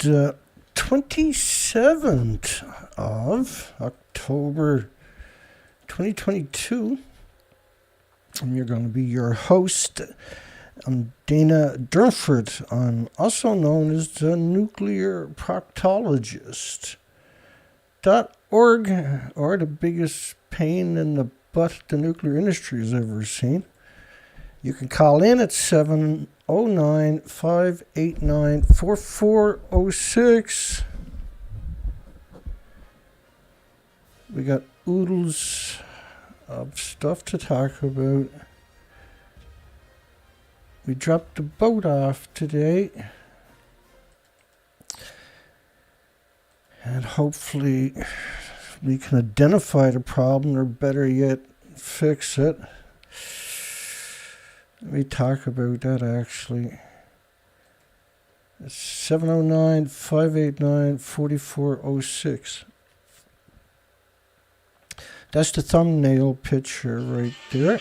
the 27th of October 2022. And you're going to be your host. I'm Dana Durnford. I'm also known as the nuclear proctologist. .org, or the biggest pain in the butt the nuclear industry has ever seen. You can call in at 709-589-4406. We got oodles of stuff to talk about. We dropped the boat off today. And hopefully we can identify the problem, or better yet, fix it. Let me talk about that actually. It's 709-589-4406. That's the thumbnail picture right there.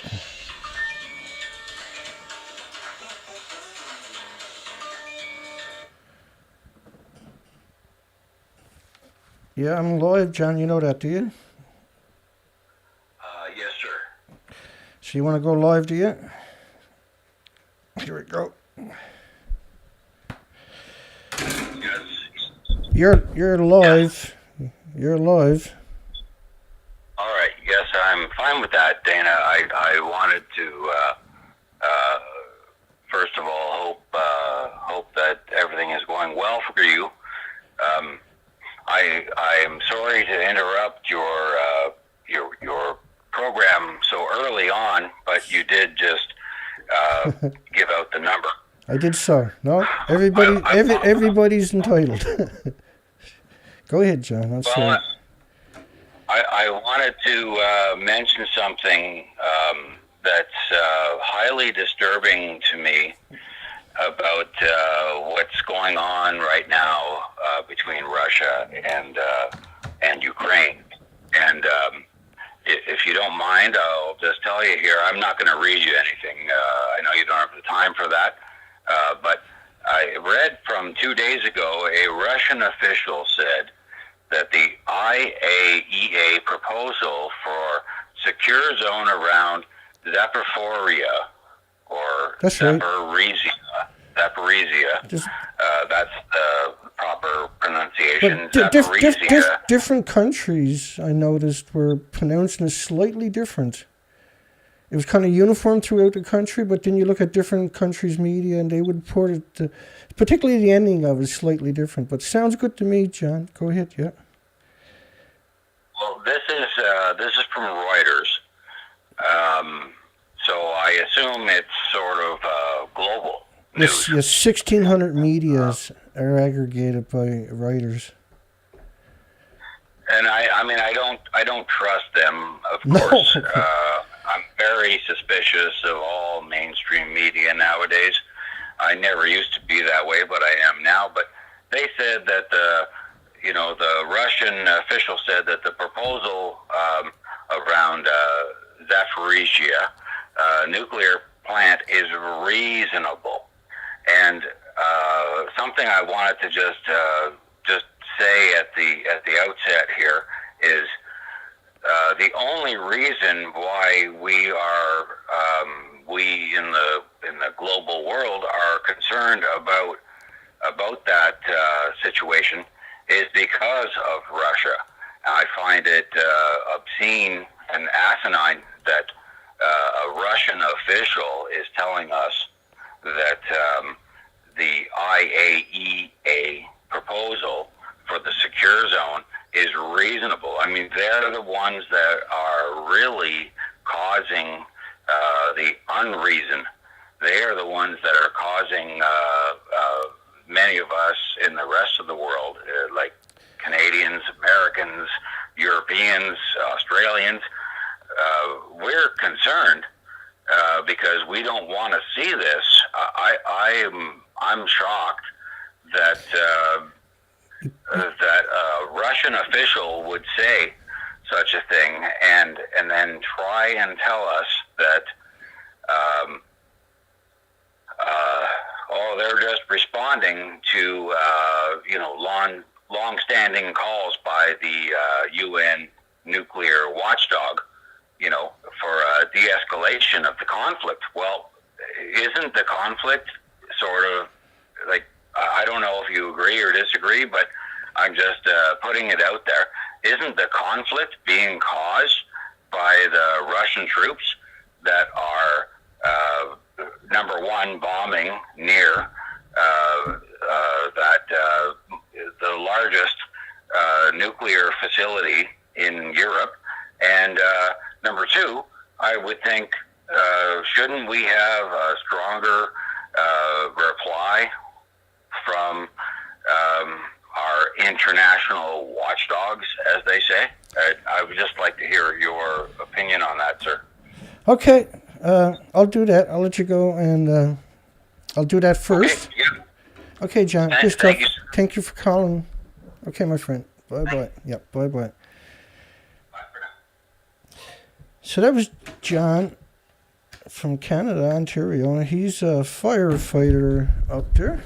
Yeah, I'm live, John. You know that, do you? Yes, sir. So you want to go live, do you? Here we go. Yes. You're live. Yes. You're live. All right. Yes, I'm fine with that, Dana. I wanted to first of all hope that everything is going well for you. I am sorry to interrupt your program so early on, but you did just give out the number. I did so. No, everybody's entitled. Go ahead, John. I'm sorry. I wanted to mention something that's highly disturbing to me about what's going on right now between Russia and Ukraine. And if you don't mind, I'll just tell you here, I'm not going to read you anything. I know you don't have the time for that. But I read from 2 days ago, a Russian official said that the IAEA proposal for secure zone around Zaporizhia, or Zaporizhia, that's the proper pronunciation. Different countries, I noticed, were pronouncing it slightly different. It was kind of uniform throughout the country, but then you look at different countries' media, and they would report it, particularly the ending of it, is slightly different. But sounds good to me, John. Go ahead, yeah. Well, this is from Reuters, so I assume it's sort of global news. Yes, 1,600 medias are aggregated by Reuters. And I don't trust them, of course. I'm very suspicious of all mainstream media nowadays. I never used to be that way, but I am now. But they said that the Russian official said that the proposal around Zaporizhia nuclear plant is reasonable. And something I wanted to just say at the outset here is the only reason why we in the global world are concerned about that situation is because of Russia. I find it obscene and asinine that a Russian official is telling us that the IAEA proposal for the secure zone is reasonable. I mean, they're the ones that are really causing the unreason. They are the ones that are causing many of us in the rest of the world, like Canadians, Americans, Europeans, Australians, we're concerned because we don't want to see this. I'm shocked that a Russian official would say such a thing and then try and tell us that they're just responding to long-standing calls by the UN nuclear watchdog, for de-escalation of the conflict. Well, isn't the conflict sort of like, I don't know if you agree or disagree, but I'm just putting it out there. Isn't the conflict being caused by the Russian troops that are, number one, bombing near the largest nuclear facility in Europe? And number two, I would think, shouldn't we have a stronger reply from our international watchdogs, as they say? I would just like to hear your opinion on that, sir. Okay, I'll do that. I'll let you go, and I'll do that first. Okay, yeah. Okay, John. Thank you for calling. Okay, my friend. Bye-bye. Yep, bye-bye. So that was John from Canada, Ontario. He's a firefighter up there.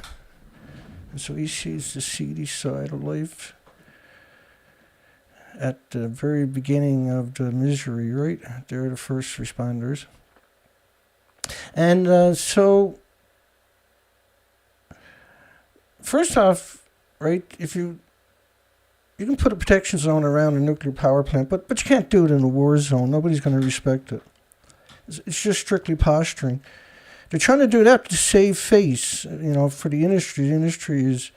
So he sees the seedy side of life at the very beginning of the misery, right? They're the first responders. And so, first off, right, if you can put a protection zone around a nuclear power plant, but you can't do it in a war zone. Nobody's going to respect it. It's just strictly posturing. They're trying to do that to save face, for the industry. The industry is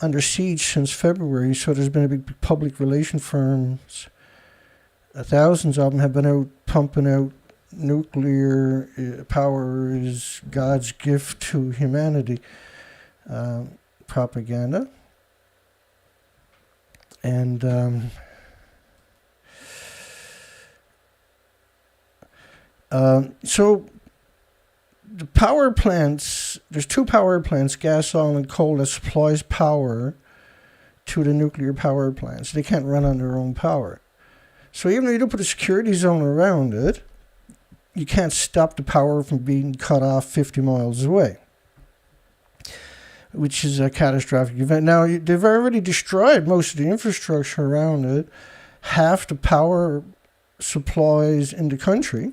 under siege since February, so there's been a big public relation firms. Thousands of them have been out pumping out nuclear power is God's gift to humanity propaganda. And so the power plants, there's two power plants, gas, oil, and coal, that supplies power to the nuclear power plants. They can't run on their own power. So even though you don't put a security zone around it, you can't stop the power from being cut off 50 miles away, which is a catastrophic event. Now, they've already destroyed most of the infrastructure around it, half the power supplies in the country.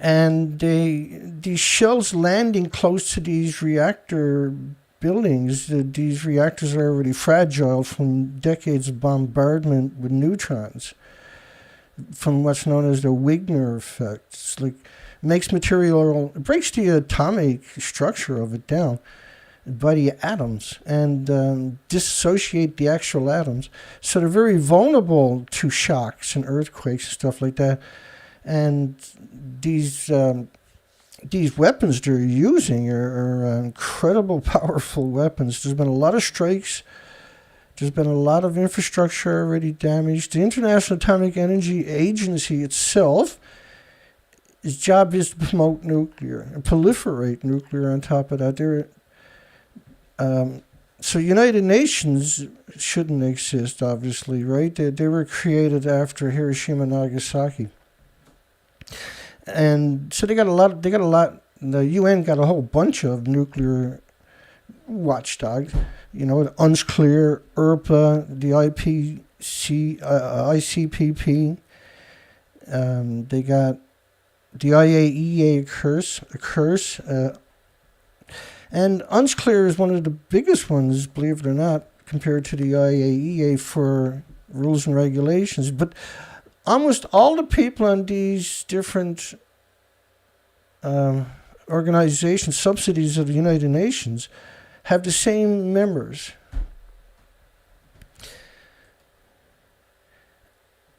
And these shells landing close to these reactor buildings, these reactors are already fragile from decades of bombardment with neutrons, from what's known as the Wigner effect. It's like, makes material, it breaks the atomic structure of it down by the atoms and dissociate the actual atoms. So they're very vulnerable to shocks and earthquakes and stuff like that. And these weapons they're using are incredible, powerful weapons. There's been a lot of strikes. There's been a lot of infrastructure already damaged. The International Atomic Energy Agency itself, its job is to promote nuclear and proliferate nuclear on top of that. So United Nations shouldn't exist, obviously, right? They were created after Hiroshima and Nagasaki. And so they got a lot, the UN got a whole bunch of nuclear watchdogs, UNSCLEAR, ERPA, the ICPP, they got the IAEA curse, and UNSCLEAR is one of the biggest ones, believe it or not, compared to the IAEA for rules and regulations. But almost all the people on these different organizations, subsidies of the United Nations, have the same members.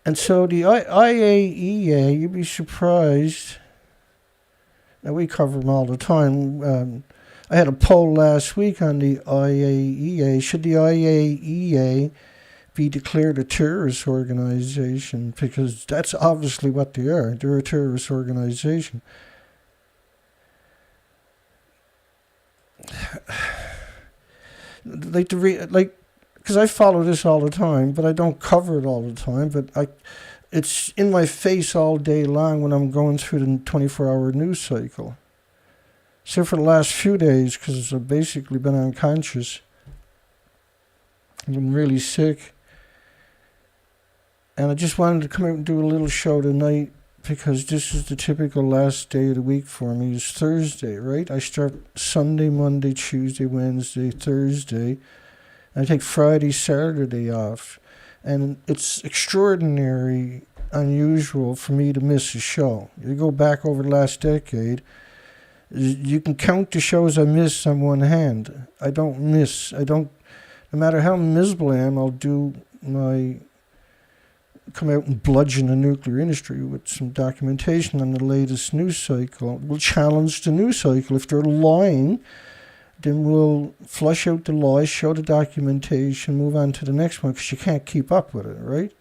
And so the IAEA, you'd be surprised. Now, we cover them all the time. I had a poll last week on the IAEA. Should the IAEA be declared a terrorist organization? Because that's obviously what they are. They're a terrorist organization. Because I follow this all the time, but I don't cover it all the time. But it's in my face all day long when I'm going through the 24-hour news cycle. except for the last few days, because I've basically been unconscious. I've been really sick. And I just wanted to come out and do a little show tonight, because this is the typical last day of the week for me. It's Thursday, right? I start Sunday, Monday, Tuesday, Wednesday, Thursday. And I take Friday, Saturday off. And it's extraordinary, unusual for me to miss a show. You go back over the last decade, you can count the shows I miss on one hand. No matter how miserable I am, I'll come out and bludgeon the nuclear industry with some documentation on the latest news cycle. We'll challenge the news cycle. If they're lying, then we'll flush out the lies, show the documentation, move on to the next one, because you can't keep up with it, right?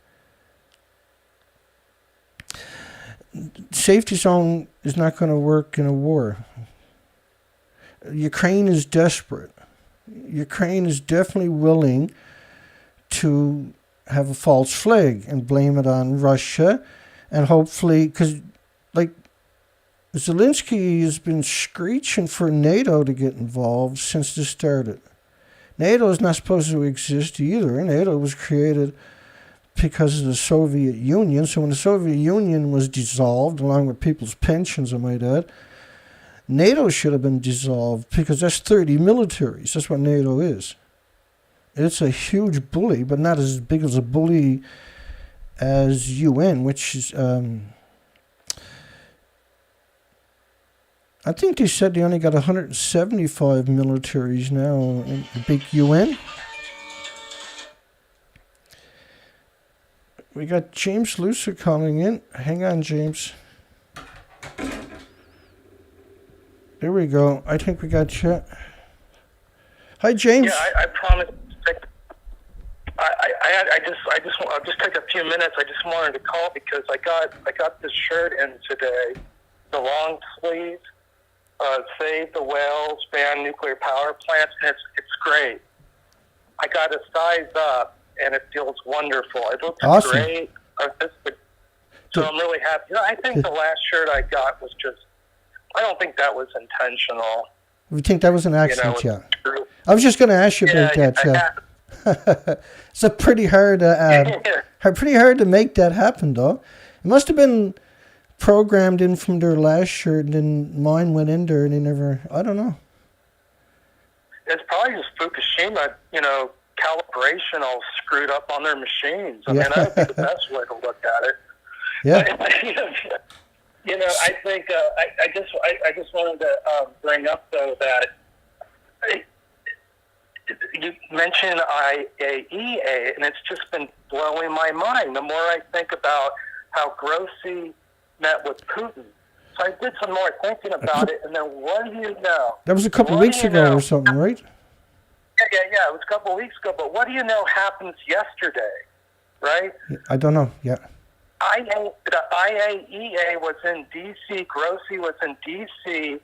Safety zone is not going to work in a war. Ukraine is desperate. Ukraine is definitely willing to have a false flag and blame it on Russia, and hopefully, because like Zelensky has been screeching for NATO to get involved since this started. NATO is not supposed to exist either. NATO was created because of the Soviet Union. So when the Soviet Union was dissolved, along with people's pensions, I might add, NATO should have been dissolved, because that's 30 militaries. That's what NATO is. It's a huge bully, but not as big as a bully as UN, which is, I think they said they only got 175 militaries now in the big UN. We got James Lucer calling in. Hang on, James. There we go. I think we got you. Hi, James. Yeah, I promise. I'll just take a few minutes. I just wanted to call because I got this shirt in today, the long sleeve, Save the Whales, Ban Nuclear Power Plants, and it's great. I got a size up, and it feels wonderful. It looks awesome. Great. So I'm really happy. You know, I think the last shirt I got was just, I don't think that was intentional. You think that was an accident? You know, yeah. I was just going to ask you about that. Yeah. It's a pretty hard to make that happen, though. It must have been programmed in from their last shirt, and then mine went in there, and they never. I don't know. It's probably just Fukushima, calibration all screwed up on their machines. I mean, that would be the best way to look at it. Yeah. But, I think I just wanted to bring up though that you mentioned IAEA, and it's just been blowing my mind. The more I think about how Grossi met with Putin, so I did some more thinking about it, and then what do you know? That was a couple of weeks ago or something, right? Yeah, it was a couple of weeks ago. But what do you know happens yesterday, right? I don't know. Yeah. The IAEA was in D.C. Grossi was in D.C.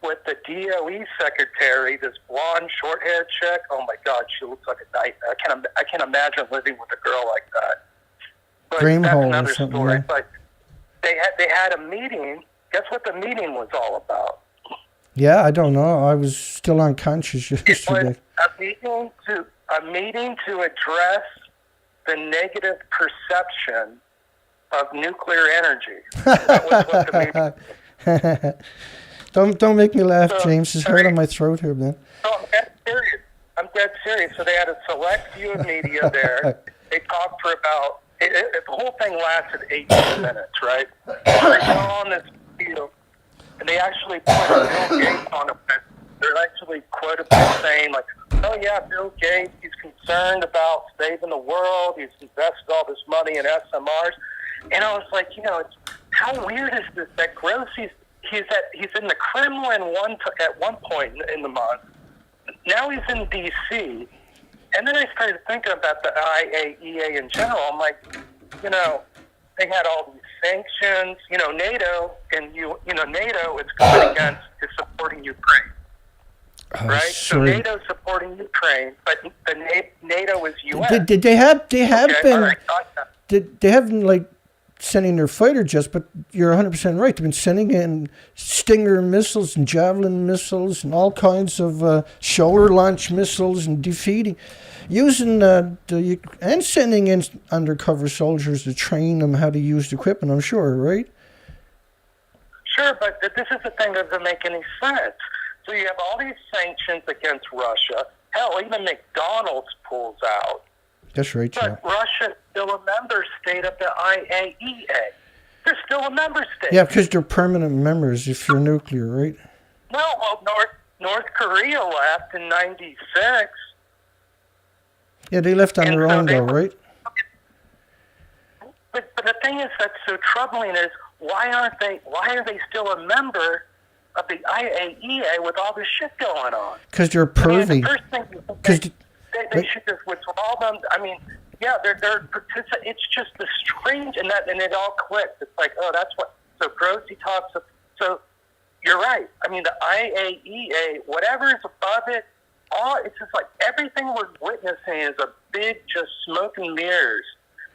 with the DOE secretary, this blonde, short-haired chick. Oh my God, she looks like a nightmare. I can't imagine living with a girl like that. But that's another story. Yeah. But they had a meeting. Guess what the meeting was all about? Yeah, I don't know. I was still unconscious yesterday. It was a meeting to address the negative perception of nuclear energy. That was what the meeting. Don't make me laugh, James. It's hurt on my throat here, man. No, I'm dead serious. So they had a select few of media there. They talked for about, the whole thing lasted 18 minutes, right? They go on this field, and they actually put Bill Gates on it. They're actually quoted by saying, like, oh yeah, Bill Gates, he's concerned about saving the world. He's invested all this money in SMRs. And I was like, how weird is this that Grossi's he's in the Kremlin at one point in the month. Now he's in D.C. And then I started thinking about the IAEA in general. I'm like, they had all these sanctions. NATO and NATO is supporting Ukraine. Right? Sorry. So NATO's supporting Ukraine, but the NATO is U.S. Did they have been? Right. Did they have sending their fighter jets, but you're 100% right. They've been sending in Stinger missiles and Javelin missiles and all kinds of shoulder launch missiles and using and sending in undercover soldiers to train them how to use the equipment, I'm sure, right? Sure, but this is the thing that doesn't make any sense. So you have all these sanctions against Russia. Hell, even McDonald's pulls out. That's right, But Russia's still a member state of the IAEA. They're still a member state. Yeah, because they're permanent members if you're nuclear, right? No, well, North Korea left in '96. Yeah, they left on their own, though, right? But the thing is that's so troubling is why are they still a member of the IAEA with all this shit going on? Because they're pervy. The first thing they should just withdraw them. I mean, yeah, they're it's just the strange, and it all clicks. It's like, oh, that's what. So Grossi talks. So you're right. I mean, the IAEA, whatever is above it, it's just like everything we're witnessing is a big just smoke and mirrors,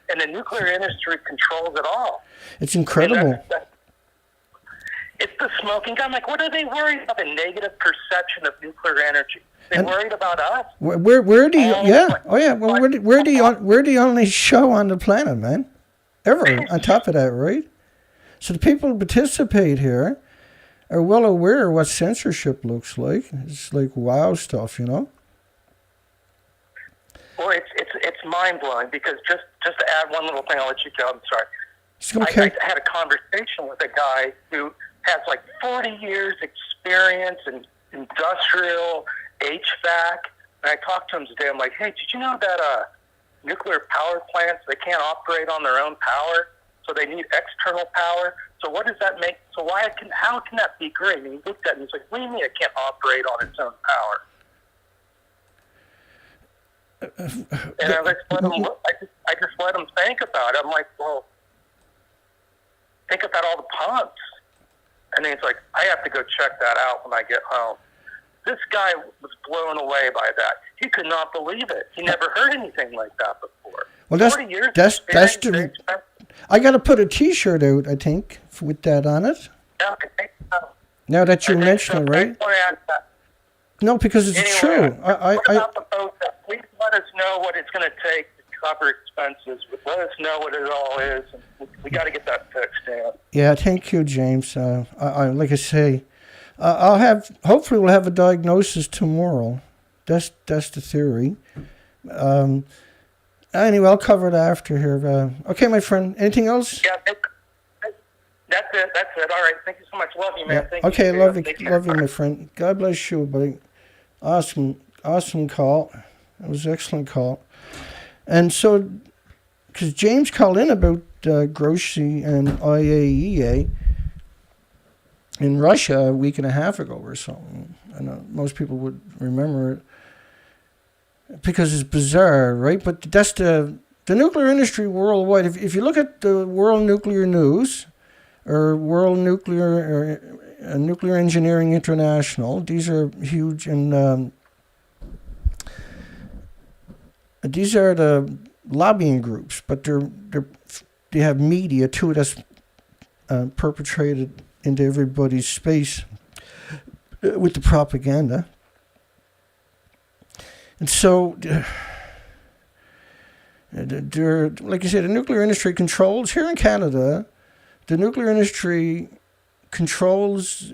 and the nuclear industry controls it all. It's incredible. It's the smoking gun. Like, what are they worried about? The negative perception of nuclear energy. They're worried about us. Where do you? Well, we're the only show on the planet, man, ever. On top of that, right? So the people who participate here are well aware of what censorship looks like. It's like wow stuff, you know. Well, it's mind blowing because just to add one little thing, I'll let you go. I'm sorry. It's okay. I had a conversation with a guy who has like 40 years experience in industrial HVAC, and I talked to him today. I'm like, hey, did you know that nuclear power plants, they can't operate on their own power, so they need external power? So what does that make? So how can that be great? And he looked at me and he's like, what do you mean it can't operate on its own power? And I just let him think about it. I'm like, well, think about all the pumps. And then he's like, I have to go check that out when I get home. This guy was blown away by that. He could not believe it. He never heard anything like that before. Well, I got to put a T-shirt out, I think, with that on it. Yeah, I think so. Now that you mention it, right? No, because it's true. What about the boat? Please let us know what it's going to take to cover expenses. Let us know what it all is. And we got to get that fixed, Dan. Yeah, thank you, James. Like I say, hopefully we'll have a diagnosis tomorrow. That's the theory. Anyway, I'll cover it after here. Okay, my friend. Anything else? Yeah, that's it. All right. Thank you so much. Love you, man. Yeah. Okay, love you, my friend. God bless you, buddy. Awesome call. It was an excellent call. And so, because James called in about Grossi and IAEA in Russia a week and a half ago or something. I know most people would remember it because it's bizarre, right? But that's the nuclear industry worldwide. If you look at the World Nuclear News or World Nuclear or Nuclear Engineering International, these are huge, and these are the lobbying groups, but they have media too that's perpetrated into everybody's space with the propaganda. And so, like you said, the nuclear industry controls, here in Canada, the nuclear industry controls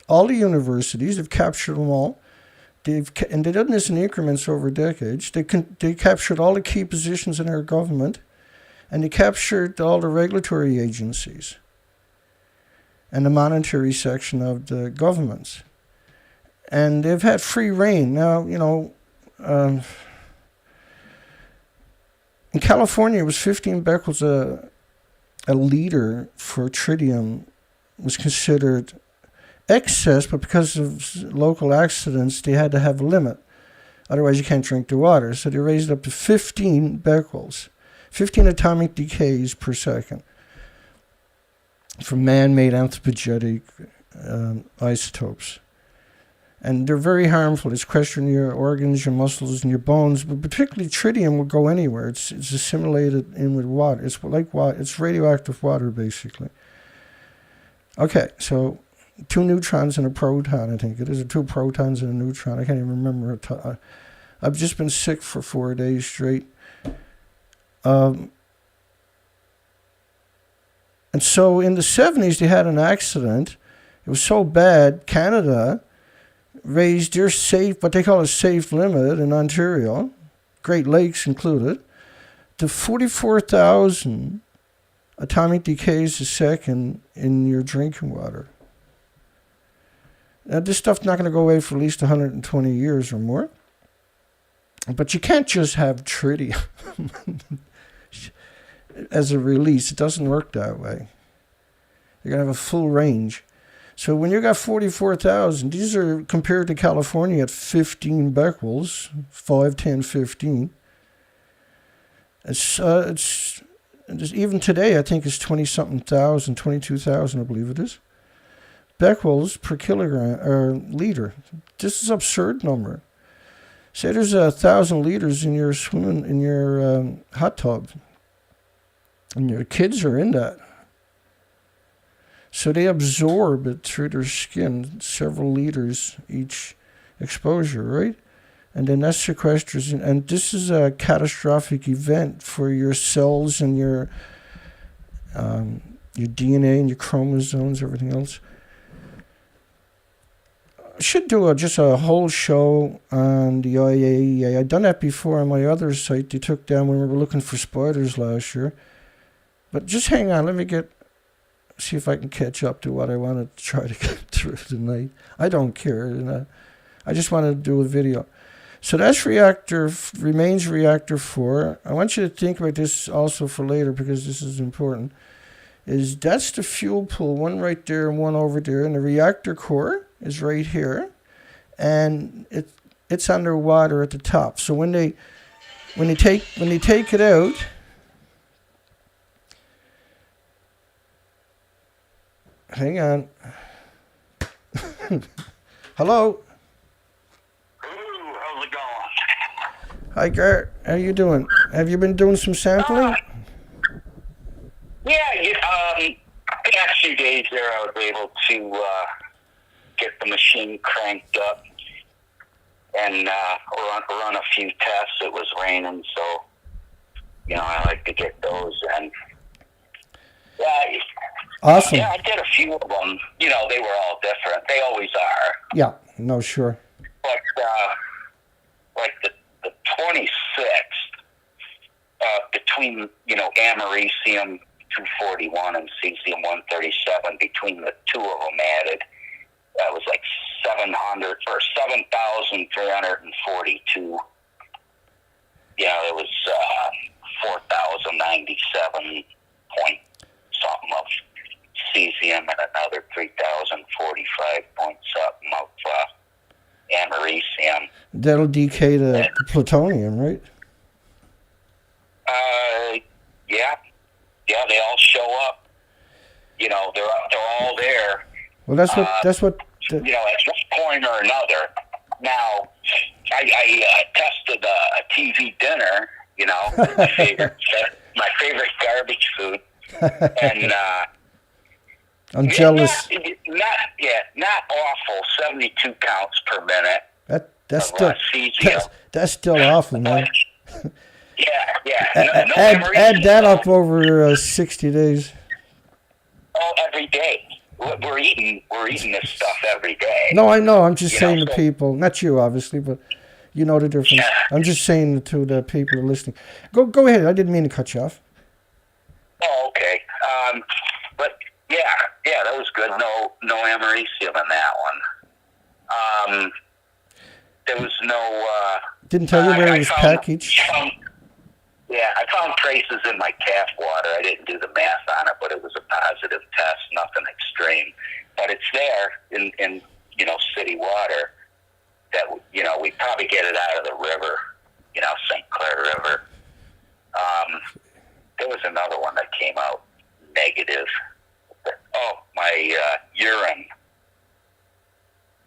all the universities. They've captured them all. And they've done this in increments over decades. They captured all the key positions in our government, and they captured all the regulatory agencies and the monetary section of the governments. And they've had free reign. Now, in California, it was 15 becquerels a liter for tritium was considered excess, but because of local accidents, they had to have a limit. Otherwise, you can't drink the water. So they raised it up to 15 becquerels, 15 atomic decays per second from man-made anthropogenic isotopes. And they're very harmful. It's questioning your organs, your muscles, and your bones. But particularly tritium will go anywhere. It's assimilated in with water. It's like water. It's radioactive water, basically. Okay, so 2 neutrons and a proton, I think it is. Or 2 protons and a neutron. I can't even remember. I've just been sick for 4 days straight. And so in the 70s, they had an accident. It was so bad, Canada raised their safe, what they call a safe limit in Ontario, Great Lakes included, to 44,000 atomic decays a second in your drinking water. Now, this stuff's not going to go away for at least 120 years or more. But you can't just have tritium as a release. It doesn't work that way. You're going to have a full range. So when you got 44,000, these are compared to California at 15 becquerels, 5, 10, 15. It's even today, I think it's 20-something thousand, 22,000, I believe it is. Becquerels per kilogram or liter. This is an absurd number. Say there's 1,000 liters in your hot tub, and your kids are in that. So they absorb it through their skin, several liters each exposure, right? And then that sequesters, and this is a catastrophic event for your cells and your DNA and your chromosomes, everything else. I should do just a whole show on the IAEA. I've done that before on my other site they took down when we were looking for spiders last year. But just hang on, let me see if I can catch up to what I want to try to get through tonight. I don't care. I just want to do a video. So that's remains reactor 4. I want you to think about this also for later because this is important. That's the fuel pool, one right there and one over there, and the reactor core is right here, and it's underwater at the top. So when they take it out, hang on. Hello. How's it going? Hi, Gert. How you doing? Have you been doing some sampling? Yeah, the past few days there, I was able to get the machine cranked up and run a few tests. It was raining, so I like to get those. And awesome. Yeah, I did a few of them. They were all different. They always are. Yeah. No, sure. But like the 26th, between americium 241 and cesium 137, between the two of them added, that was like 7,342. It was 4,097 point something of cesium and another 3,045 point something of americium. That'll decay to plutonium, right? Yeah, they all show up. They're all there. Well, that's what. At one point or another. Now, I tested a TV dinner. My favorite garbage food, and I'm jealous. Not awful. 72 counts per minute. That's still awful, man. Yeah. Add that up over 60 days. Oh, every day. We're eating this stuff every day. No, I know. I'm just saying to people, not you, obviously, but you know the difference. Yeah. I'm just saying to the people who are listening. Go ahead. I didn't mean to cut you off. Oh, okay. But that was good. No americium in that one. There was no. Didn't tell you where it was packaged. I found traces in my tap water. I didn't do the math on it, but it was a positive test, nothing extreme. But it's there in city water that, we probably get it out of the river, St. Clair River. There was another one that came out negative. Oh, my urine.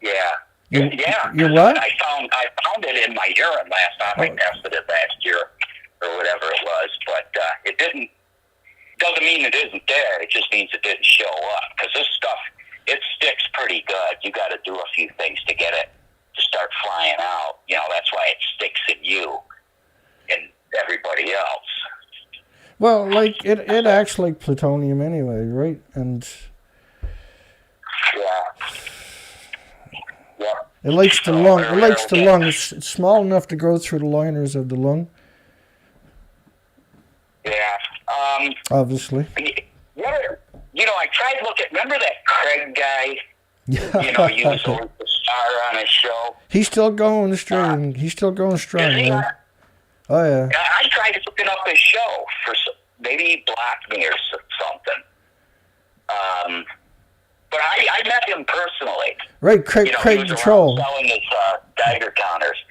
Yeah, You what? I found it in my urine last time. I tested it last year or whatever it was, but it didn't. Doesn't mean it isn't there. It just means it didn't show up because this stuff it sticks pretty good. You got to do a few things to get it to start flying out. That's why it sticks in you and everybody else. Well, like it acts like plutonium anyway, right? And yeah. It likes the lung. It likes the lung. It's small enough to go through the liners of the lung. Yeah. Obviously. I tried looking. Remember that Craig guy? Yeah. He was the star on his show. He's still going strong. He's still going strong, man. Oh yeah. I tried looking up his show for maybe he blocked me or something. But I met him personally. Right, Craig the Troll. Selling his Geiger counters,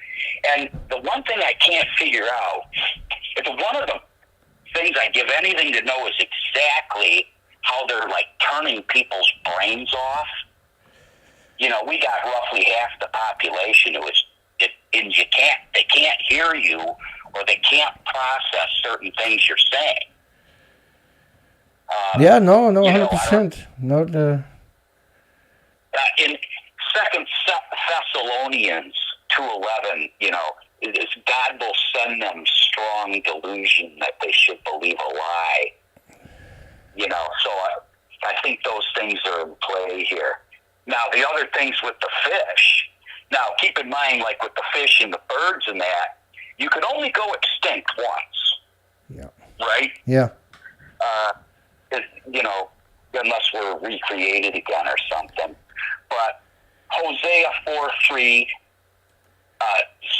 and the one thing I can't figure out is one of the things I give anything to know is exactly how they're like turning people's brains off. We got roughly half the population who is, and they can't hear you or they can't process certain things you're saying. Yeah, no, 100%. No. In Second Thessalonians 2:11, is God will send them strong delusion that they should believe a lie. So I think those things are in play here. Now, the other things with the fish. Now, keep in mind, like with the fish and the birds and that, you could only go extinct once. Yeah. Right? Yeah. Unless we're recreated again or something. But Hosea 4:3,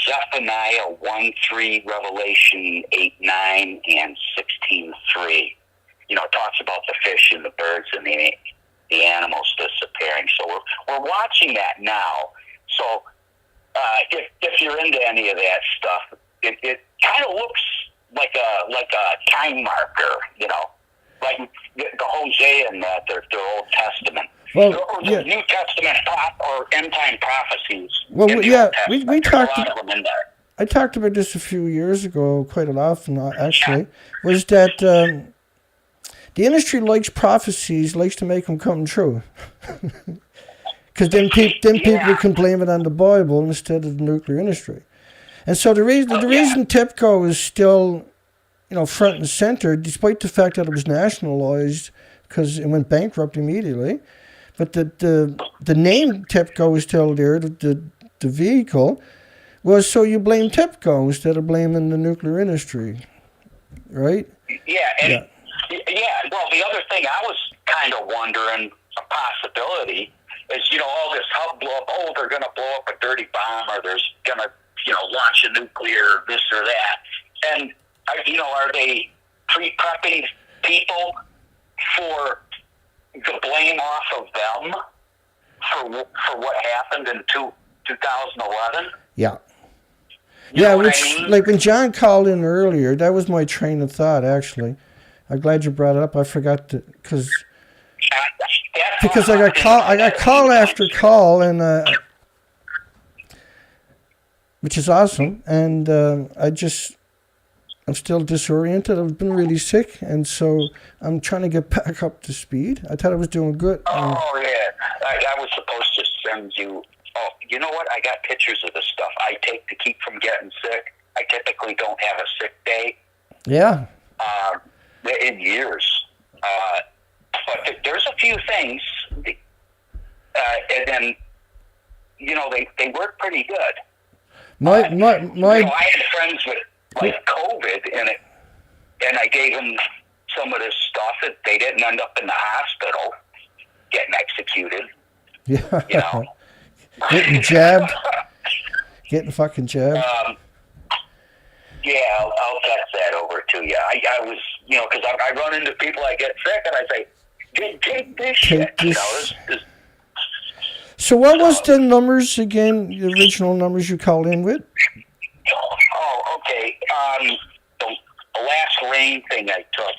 Zephaniah 1:3, Revelation 8:9, and 16:3. It talks about the fish and the birds and the animals disappearing. So we're watching that now. So if you're into any of that stuff, it kind of looks like a time marker, like the Hosea and that their Old Testament. Well, the New Testament or end time prophecies. Well, we talked. A lot of them in there. I talked about this a few years ago, quite often actually. Was that the industry likes prophecies, likes to make them come true, because then people can blame it on the Bible instead of the nuclear industry. And so the reason TIPCO is still, front and center, despite the fact that it was nationalized because it went bankrupt immediately. But the name TIPCO is still there, the vehicle, was so you blame TIPCO instead of blaming the nuclear industry, right? Yeah. Well, the other thing I was kind of wondering, a possibility, is, all this hubbub, they're going to blow up a dirty bomb, or there's going to, launch a nuclear this or that. And, are they pre-prepping people for the blame off of them for what happened in 2011? Yeah. I mean? Like when John called in earlier, that was my train of thought, actually. I'm glad you brought it up. I forgot to, because I got call after call, and which is awesome, and I'm still disoriented. I've been really sick, and so I'm trying to get back up to speed. I thought I was doing good. Oh, yeah. I was supposed to send you... Oh, you know what? I got pictures of the stuff I take to keep from getting sick. I typically don't have a sick day. Yeah. In years. But there's a few things, and then, they work pretty good. I had friends with COVID, and I gave them some of this stuff, and they didn't end up in the hospital getting executed. Yeah. Getting jabbed. Getting fucking jabbed. I'll text that over to you. I was, because I run into people, I get sick, and I say, take this shit. This. So what was the numbers again, the original numbers you called in with? Oh, okay. The last rain thing I took,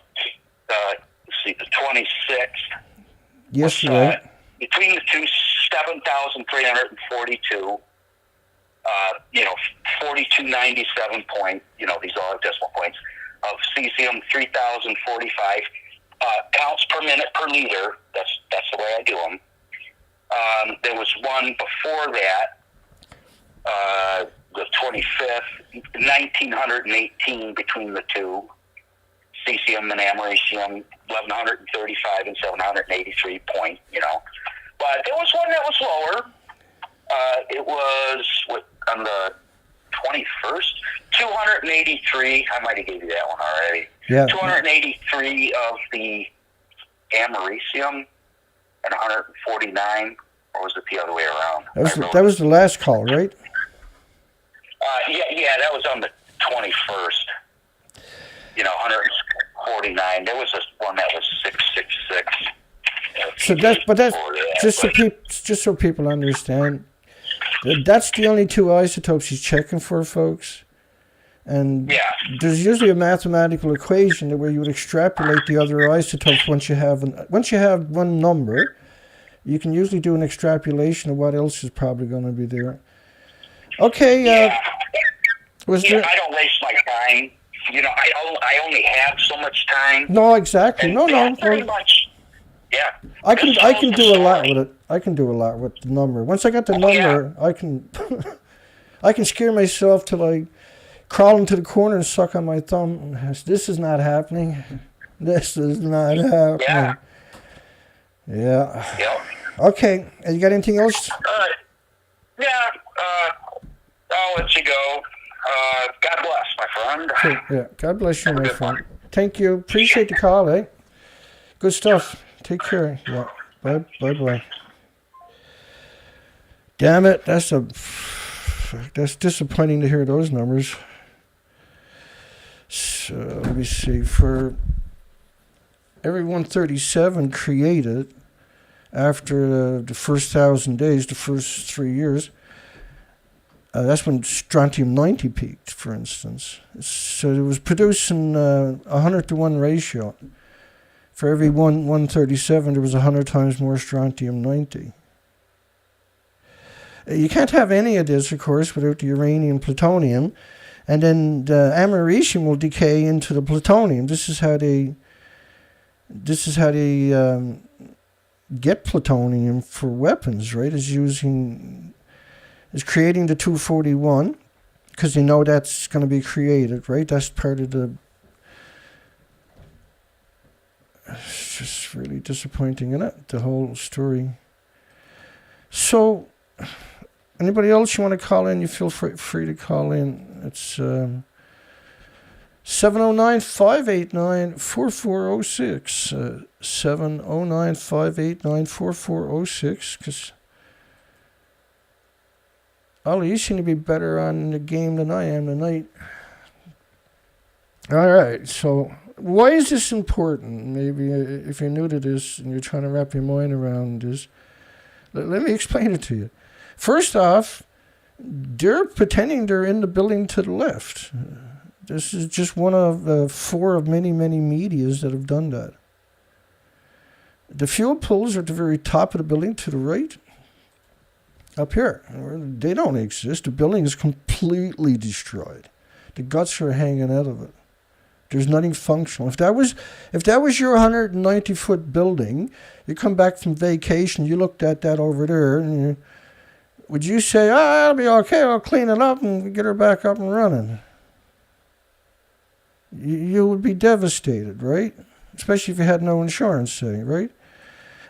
let's see, the 26th. Yes, right. Between the two 7,342. 4297 point. These all have decimal points of cesium. 3,045 counts per minute per liter. That's the way I do them. There was one before that. The 25th, 1,918 between the two, cesium and americium, 1,135 and 783 point, But there was one that was lower. It was on the 21st, 283. I might have gave you that one already. Yeah. 283 of the americium and 149, or was it the other way around? That was the last call, right? Yeah, that was on the 21st. 149. There was this one that was 666. So that's just so people understand. That's the only two isotopes he's checking for, folks. And there's usually a mathematical equation where you would extrapolate the other isotopes once you have one number. You can usually do an extrapolation of what else is probably going to be there. Okay. I don't waste my time. I only have so much time. No, exactly. No. Pretty much. Yeah. I can do a lot with it. I can do a lot with the number. Once I got the number, I can I can scare myself till I crawl into the corner and suck on my thumb. This is not happening. This is not happening. Yeah. Yep. Okay. You got anything else? Yeah. I'll let you go. God bless, my friend. Okay. Yeah. God bless you, my friend. Thank you. Appreciate the call, eh? Good stuff. Take care. Yeah. Bye. Damn it. That's disappointing to hear those numbers. So let me see. For every 137 created after the first 1,000 days, the first 3 years, that's when strontium-90 peaked, for instance. So it was producing a 100-to-1 ratio. For every 137, there was 100 times more strontium-90. You can't have any of this, of course, without the uranium plutonium. And then the americium will decay into the plutonium. This is how they get plutonium for weapons, right? Is creating the 241 because they know that's going to be created, right? That's part of the. It's just really disappointing, isn't it? The whole story. So, anybody else you want to call in? You feel free to call in. It's 709-589-4406. 709-589-4406. Because Ollie, you seem to be better on the game than I am tonight. All right, so why is this important? Maybe if you're new to this and you're trying to wrap your mind around this, let me explain it to you. First off, they're pretending they're in the building to the left. This is just one of 4 of many, many medias that have done that. The fuel pools are at the very top of the building to the right. Up here. They don't exist. The building is completely destroyed. The guts are hanging out of it. There's nothing functional. If that was your 190-foot building, you come back from vacation, you looked at that over there, and would you say, that'll be okay, I'll clean it up and get her back up and running? You would be devastated, right? Especially if you had no insurance, say, right?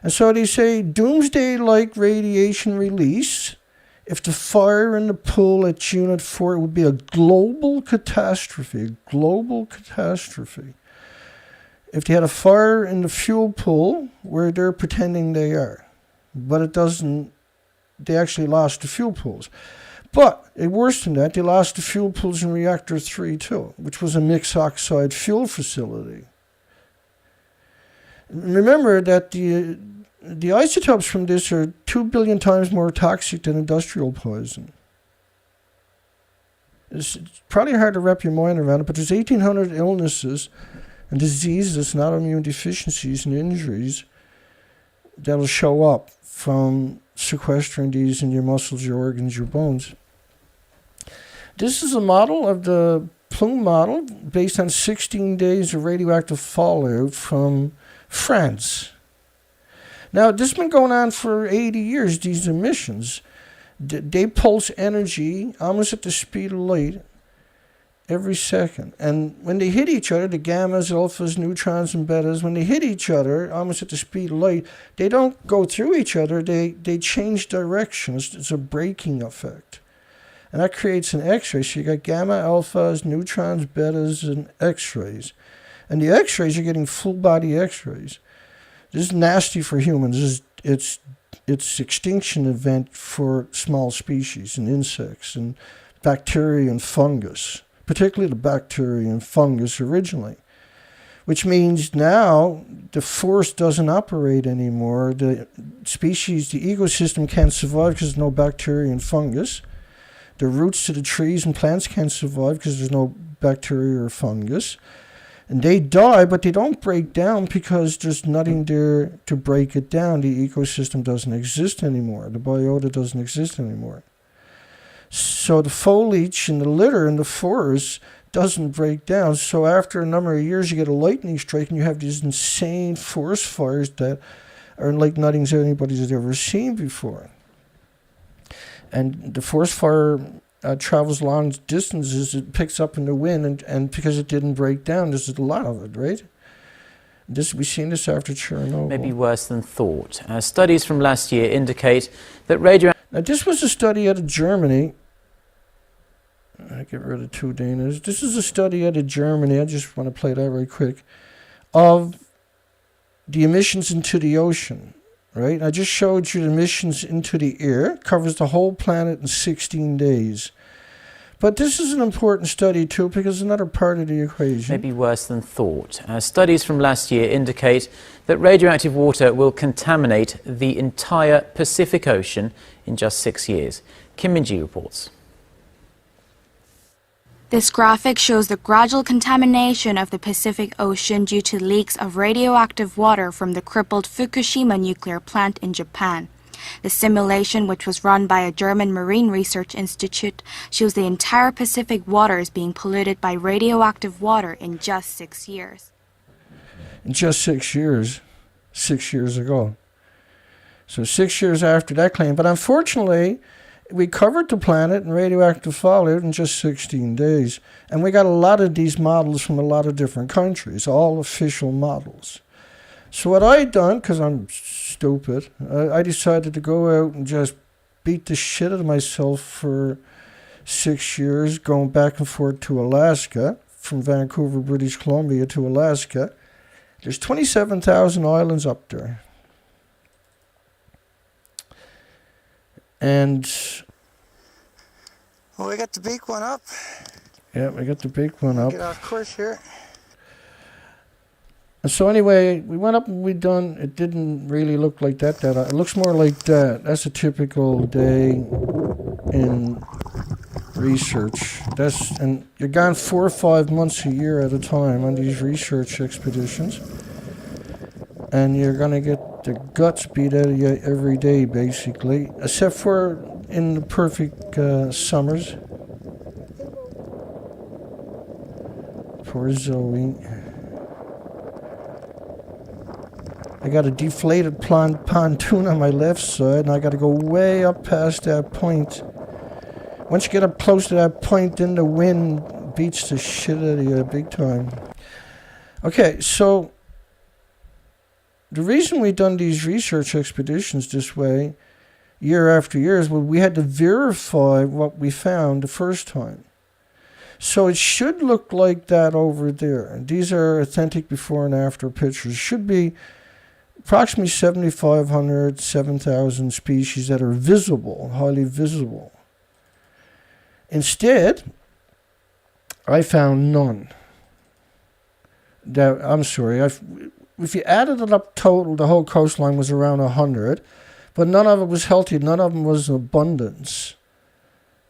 And so they say doomsday-like radiation release. If the fire in the pool at Unit 4, it would be a global catastrophe. If they had a fire in the fuel pool where they're pretending they are. But it doesn't, they actually lost the fuel pools. But worse than that, they lost the fuel pools in Reactor 3 too, which was a mixed oxide fuel facility. Remember that the isotopes from this are 2 billion times more toxic than industrial poison. It's probably hard to wrap your mind around it, but there's 1,800 illnesses and diseases and autoimmune deficiencies and injuries that'll show up from sequestering these in your muscles, your organs, your bones. This is a model of the plume model based on 16 days of radioactive fallout from France. Now, this has been going on for 80 years, these emissions. They pulse energy almost at the speed of light every second. And when they hit each other, the gammas, alphas, neutrons, and betas, when they hit each other almost at the speed of light, they don't go through each other, they change direction. It's a braking effect. And that creates an X-ray. So you got gamma, alphas, neutrons, betas, and X-rays. And the X-rays, you're getting full-body X-rays. This is nasty for humans. It's extinction event for small species and insects and bacteria and fungus, particularly the bacteria and fungus originally, which means now the force doesn't operate anymore. The species, the ecosystem can't survive because there's no bacteria and fungus. The roots to the trees and plants can't survive because there's no bacteria or fungus. And they die, but they don't break down because there's nothing there to break it down. The ecosystem doesn't exist anymore. The biota doesn't exist anymore. So the foliage and the litter in the forest doesn't break down. So after a number of years, you get a lightning strike and you have these insane forest fires that are like nothing anybody's ever seen before. And the forest fire travels long distances, it picks up in the wind, and because it didn't break down, there's a lot of it, right? We've seen this after Chernobyl. Maybe worse than thought. Studies from last year indicate that radioactive... Now, this was a study out of Germany. I get rid of two Danas. This is a study out of Germany. I just want to play that right quick. Of the emissions into the ocean, right? I just showed you the emissions into the air. Covers the whole planet in 16 days. But this is an important study, too, because it's another part of the equation. Maybe worse than thought. Studies from last year indicate that radioactive water will contaminate the entire Pacific Ocean in just 6 years. Kim Min-ji reports. This graphic shows the gradual contamination of the Pacific Ocean due to leaks of radioactive water from the crippled Fukushima nuclear plant in Japan. The simulation, which was run by a German marine research institute, shows the entire Pacific waters being polluted by radioactive water in just 6 years. In just 6 years, 6 years ago. So 6 years after that claim. But unfortunately, we covered the planet in radioactive fallout in just 16 days. And we got a lot of these models from a lot of different countries, all official models. So what I done, because I'm stupid, I decided to go out and just beat the shit out of myself for 6 years, going back and forth to Alaska, from Vancouver, British Columbia to Alaska. There's 27,000 islands up there. And well, we got the big one up. Yeah, we got the big one up. Get off course here. And so anyway, we went up and we done. It didn't really look like that. It looks more like that. That's a typical day in research. And you're gone 4 or 5 months a year at a time on these research expeditions. And you're going to get the guts beat out of you every day, basically, except for in the perfect summers. Poor Zoe. I got a deflated pontoon on my left side, and I got to go way up past that point. Once you get up close to that point, then the wind beats the shit out of you big time. Okay, so the reason we done these research expeditions this way, year after year, is we had to verify what we found the first time. So it should look like that over there. These are authentic before and after pictures. Should be approximately 7,500, 7,000 species that are visible, highly visible. Instead, I found none. If you added it up total, the whole coastline was around 100, but none of it was healthy. None of them was in abundance.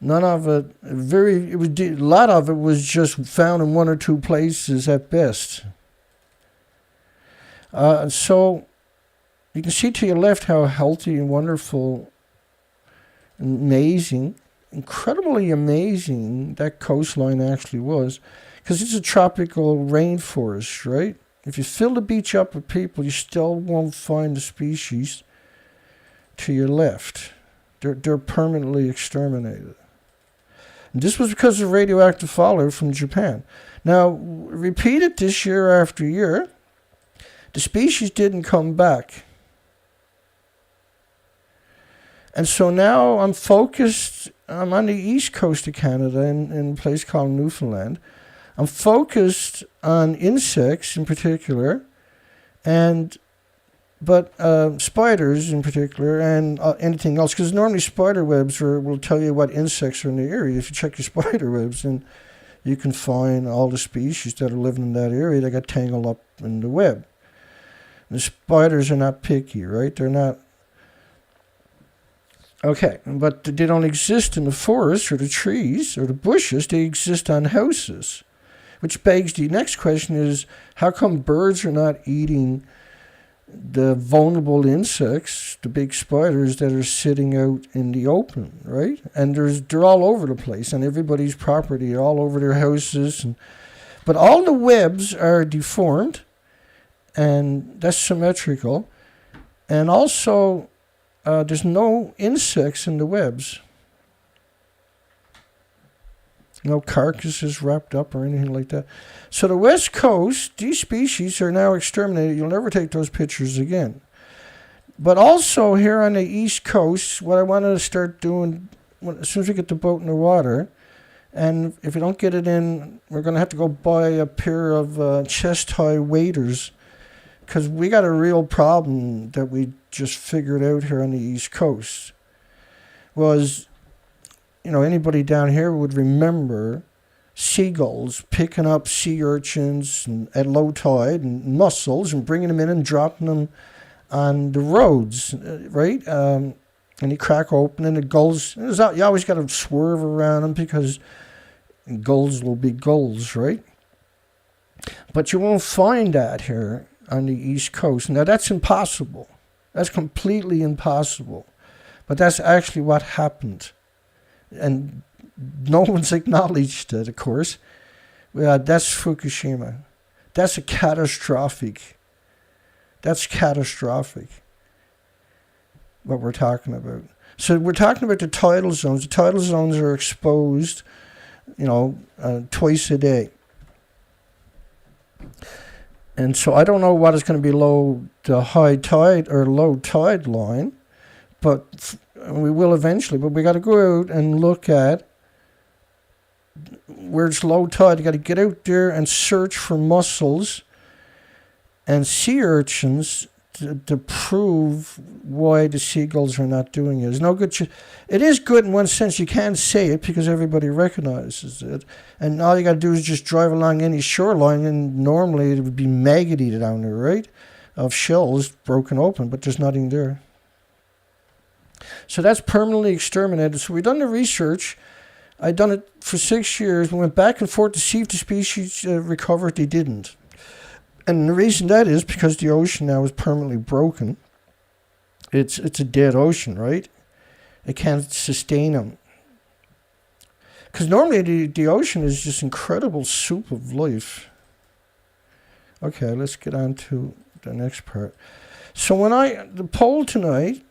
None of it, a lot of it was just found in 1 or 2 places at best. So you can see to your left how healthy and wonderful Amazing, incredibly amazing that coastline actually was, because it's a tropical rainforest, right? If you fill the beach up with people, you still won't find the species to your left. They're permanently exterminated. And this was because of radioactive fallout from Japan. Now, repeated this year after year, the species didn't come back. And so now I'm on the east coast of Canada in a place called Newfoundland. I'm focused on insects in particular, but spiders in particular, and anything else, because normally spider webs will tell you what insects are in the area. If you check your spider webs, then you can find all the species that are living in that area that got tangled up in the web. And the spiders are not picky, right? They're not. Okay, but they don't exist in the forests or the trees or the bushes. They exist on houses, which begs the next question is, how come birds are not eating the vulnerable insects, the big spiders that are sitting out in the open, right? And they're all over the place, on everybody's property, all over their houses. But all the webs are deformed, and that's symmetrical. And also, there's no insects in the webs. No carcasses wrapped up or anything like that. So the West Coast, these species are now exterminated. You'll never take those pictures again. But also here on the East Coast, what I want to start doing, as soon as we get the boat in the water, and if we don't get it in, we're going to have to go buy a pair of chest-high waders, because we got a real problem that we just figured out here on the East Coast. Was, anybody down here would remember seagulls picking up sea urchins at low tide and mussels and bringing them in and dropping them on the roads, right? And you crack open and the gulls, you always got to swerve around them because gulls will be gulls, right? But you won't find that here on the East Coast. Now, that's impossible. That's completely impossible. But that's actually what happened. And no one's acknowledged it, of course. That's Fukushima. That's catastrophic, what we're talking about. So we're talking about the tidal zones. The tidal zones are exposed, twice a day. And so I don't know what is going to be below the high tide or low tide line, but we will eventually. But we got to go out and look at where it's low tide. You got to get out there and search for mussels and sea urchins to prove why the seagulls are not doing it. It's no good. It is good in one sense. You can't say it because everybody recognizes it. And all you got to do is just drive along any shoreline, and normally it would be maggoty down there, right? Of shells broken open, but there's nothing there. So that's permanently exterminated. So we've done the research. I'd done it for 6 years. We went back and forth to see if the species recovered. They didn't. And the reason that is because the ocean now is permanently broken. It's a dead ocean, right? It can't sustain them. Because normally the ocean is just incredible soup of life. Okay, let's get on to the next part. So the poll tonight,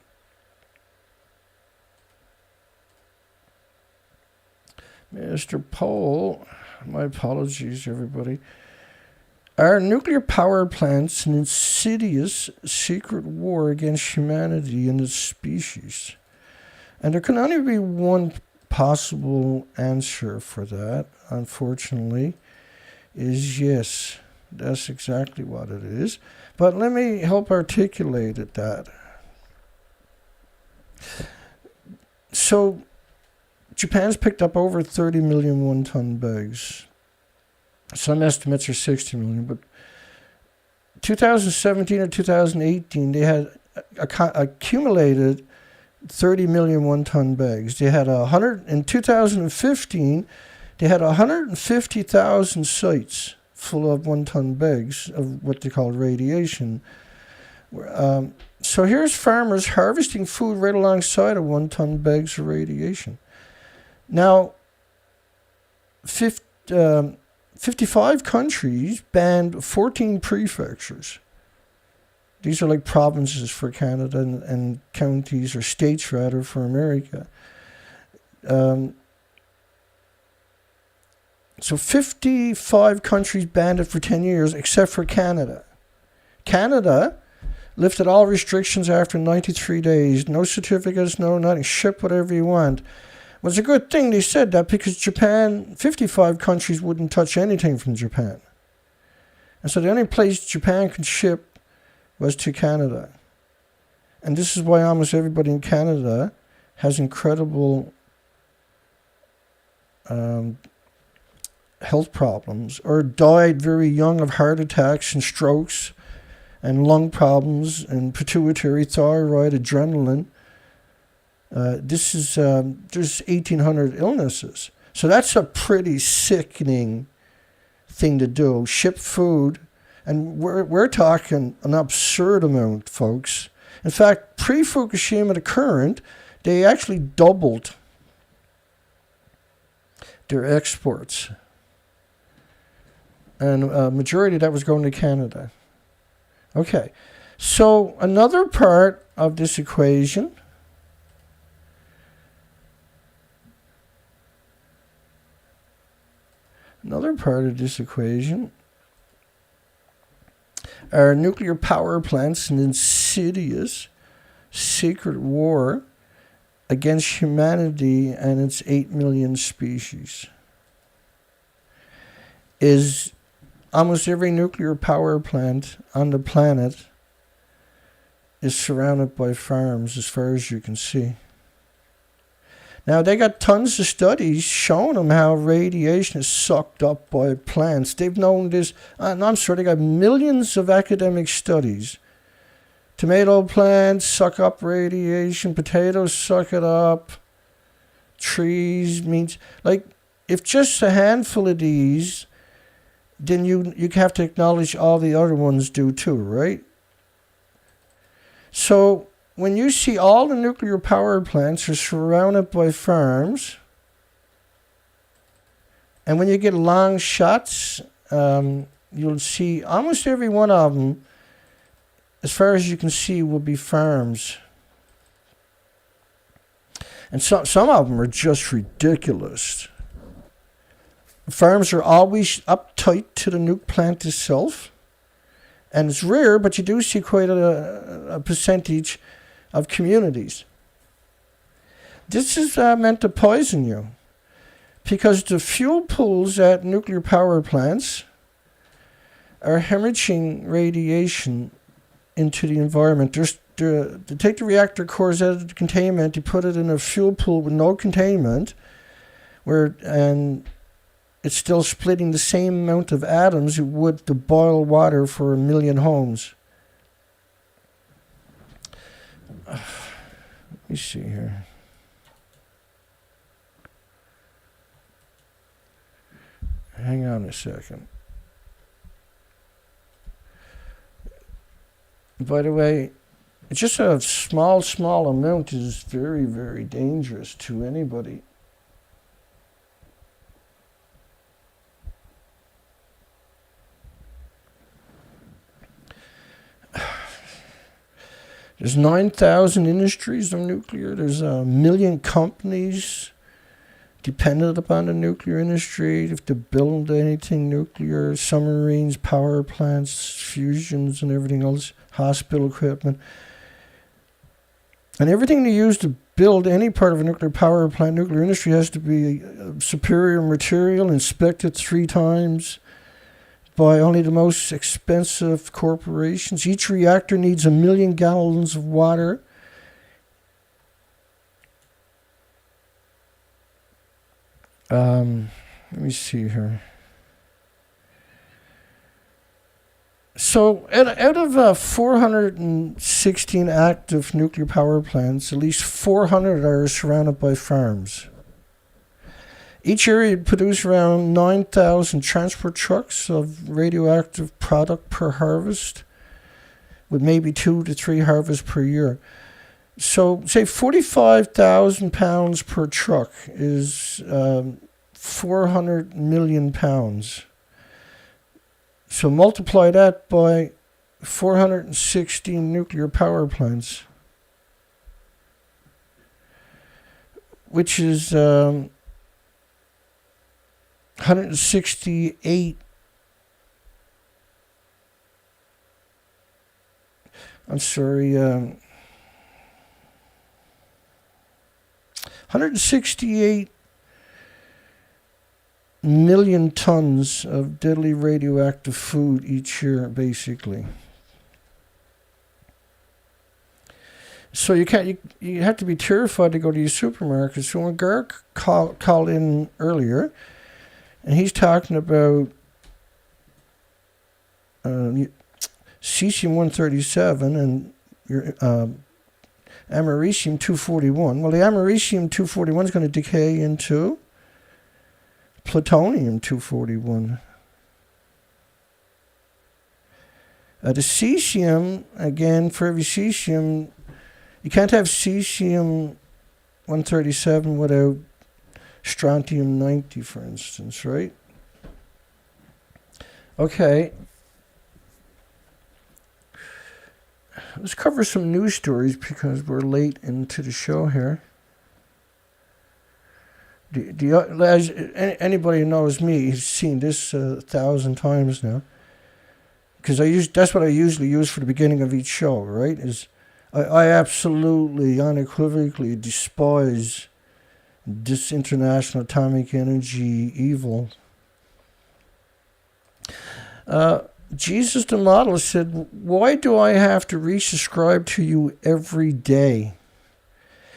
Mr. Poll, my apologies, everybody. Are nuclear power plants an insidious secret war against humanity and its species? And there can only be one possible answer for that, unfortunately, is yes. That's exactly what it is. But let me help articulate that. So, Japan's picked up over 30 million one-ton bags. Some estimates are 60 million, but 2017 or 2018, they had accumulated 30 million one-ton bags. They had in 2015, they had 150,000 sites full of one-ton bags of what they call radiation. So So here's farmers harvesting food right alongside of 1 ton bags of radiation. Now, 55 countries banned 14 prefectures. These are like provinces for Canada and counties, or states rather, for America. So 55 countries banned it for 10 years, except for Canada. Canada lifted all restrictions after 93 days. No certificates, no nothing. Ship whatever you want. It was a good thing they said that, because Japan, 55 countries wouldn't touch anything from Japan. And so the only place Japan could ship was to Canada. And this is why almost everybody in Canada has incredible health problems, or died very young of heart attacks and strokes and lung problems and pituitary, thyroid, adrenaline. This is there's 1,800 illnesses. So that's a pretty sickening thing to do. Ship food, and we're talking an absurd amount, folks. In fact, pre-Fukushima, the current, they actually doubled their exports. And a majority of that was going to Canada. Okay, so another part of this equation are nuclear power plants, an insidious secret war against humanity and its 8 million species. Is almost every nuclear power plant on the planet is surrounded by farms, as far as you can see. Now, they got tons of studies showing them how radiation is sucked up by plants. They've known this, I'm sorry, they got millions of academic studies. Tomato plants suck up radiation, potatoes suck it up, trees, means, like, if just a handful of these, then you have to acknowledge all the other ones do too, right? So when you see all the nuclear power plants are surrounded by farms, and when you get long shots, you'll see almost every one of them, as far as you can see, will be farms. And some of them are just ridiculous. Farms are always uptight to the nuke plant itself. And it's rare, but you do see quite a percentage of communities. This is meant to poison you, because the fuel pools at nuclear power plants are hemorrhaging radiation into the environment. They take the reactor cores out of the containment, they put it in a fuel pool with no containment, and it's still splitting the same amount of atoms it would to boil water for 1 million homes. Let me see here. Hang on a second. By the way, just a small amount is very, very dangerous to anybody. There's 9,000 industries of nuclear. There's 1 million companies dependent upon the nuclear industry. If to build anything nuclear, submarines, power plants, fusions, and everything else, hospital equipment. And everything they use to build any part of a nuclear power plant, nuclear industry, has to be superior material, inspected 3 times by only the most expensive corporations. Each reactor needs 1 million gallons of water. Let me see here. So out of 416 active nuclear power plants, at least 400 are surrounded by farms. Each area produces around 9,000 transport trucks of radioactive product per harvest. with maybe 2 to 3 harvests per year. So, say 45,000 pounds per truck is 400 million pounds. So multiply that by 460 nuclear power plants, which is 168. I'm sorry. 168 million tons of deadly radioactive food each year, basically. So you have to be terrified to go to your supermarket. So when Garg called in earlier, and he's talking about cesium-137 and your americium-241. Well, the americium-241 is going to decay into plutonium-241. The cesium, again, for every cesium, you can't have cesium-137 without strontium-90, for instance, right? Okay. Let's cover some news stories because we're late into the show here. Anybody who knows me has seen this 1,000 times now. Because that's what I usually use for the beginning of each show, right? I absolutely, unequivocally despise this international atomic energy evil. Jesus the model said, "Why do I have to resubscribe to you every day?"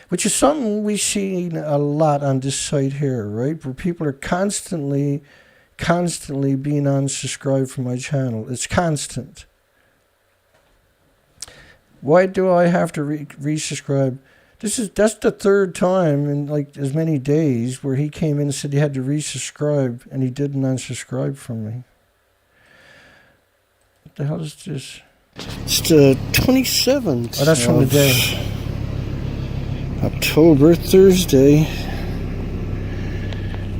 Which is something we see a lot on this site here, right? Where people are constantly being unsubscribed from my channel. It's constant. Why do I have to resubscribe? That's the third time in like as many days where he came in and said he had to resubscribe and he didn't unsubscribe from me. What the hell is this? It's the 27th. Oh, that's from the day. October, Thursday.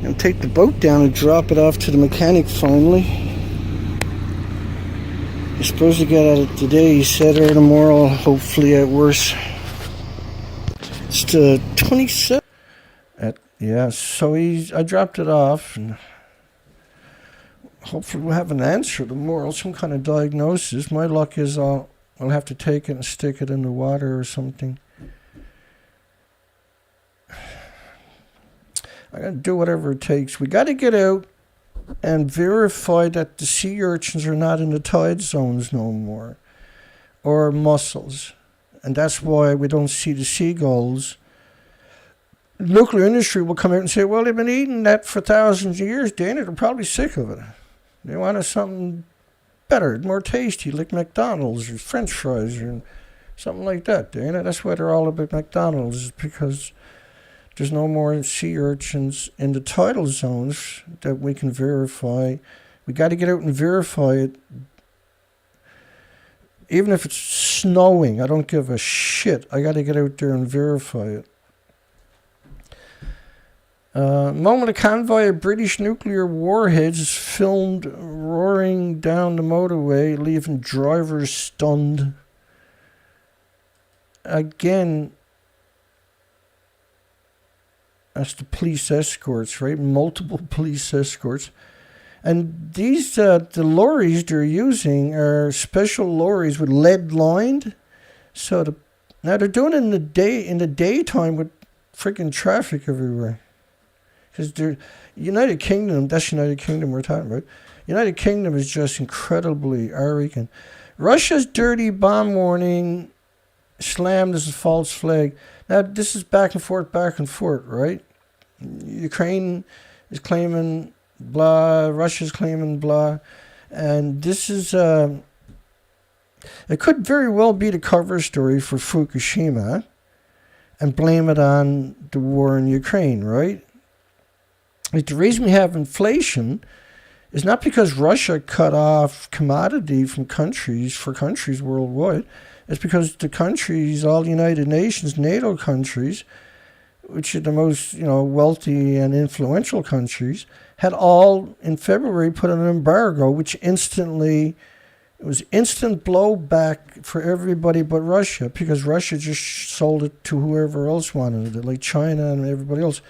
I'll take the boat down and drop it off to the mechanic finally. You're supposed to get at it today, he said, or tomorrow, hopefully at worst. It's the 27th. So I dropped it off, and hopefully we'll have an answer tomorrow, some kind of diagnosis. My luck is I'll have to take it and stick it in the water or something. I got to do whatever it takes. We got to get out and verify that the sea urchins are not in the tide zones no more, or mussels. And that's why we don't see the seagulls. The nuclear industry will come out and say, well, they've been eating that for thousands of years, Dana. They're probably sick of it. They wanted something better, more tasty, like McDonald's or French fries or something like that, Dana. That's why they're all about McDonald's, because there's no more sea urchins in the tidal zones that we can verify. We got to get out and verify it. Even if it's snowing, I don't give a shit. I got to get out there and verify it. Moment a convoy of British nuclear warheads is filmed roaring down the motorway, leaving drivers stunned. Again, that's the police escorts, right? Multiple police escorts. And these, the lorries they're using are special lorries with lead lined. So now they're doing it in the daytime with freaking traffic everywhere. Because they're United Kingdom, that's United Kingdom we're talking about. United Kingdom is just incredibly arrogant. Russia's dirty bomb warning slammed as a false flag. Now, this is back and forth, right? Ukraine is claiming blah, Russia's claiming blah. And this is, it could very well be the cover story for Fukushima and blame it on the war in Ukraine, right? Like the reason we have inflation is not because Russia cut off commodity from countries for countries worldwide. It's because the countries, all the United Nations, NATO countries, which are the most, wealthy and influential countries, had all in February put an embargo, which it was instant blowback for everybody but Russia, because Russia just sold it to whoever else wanted it, like China and everybody else.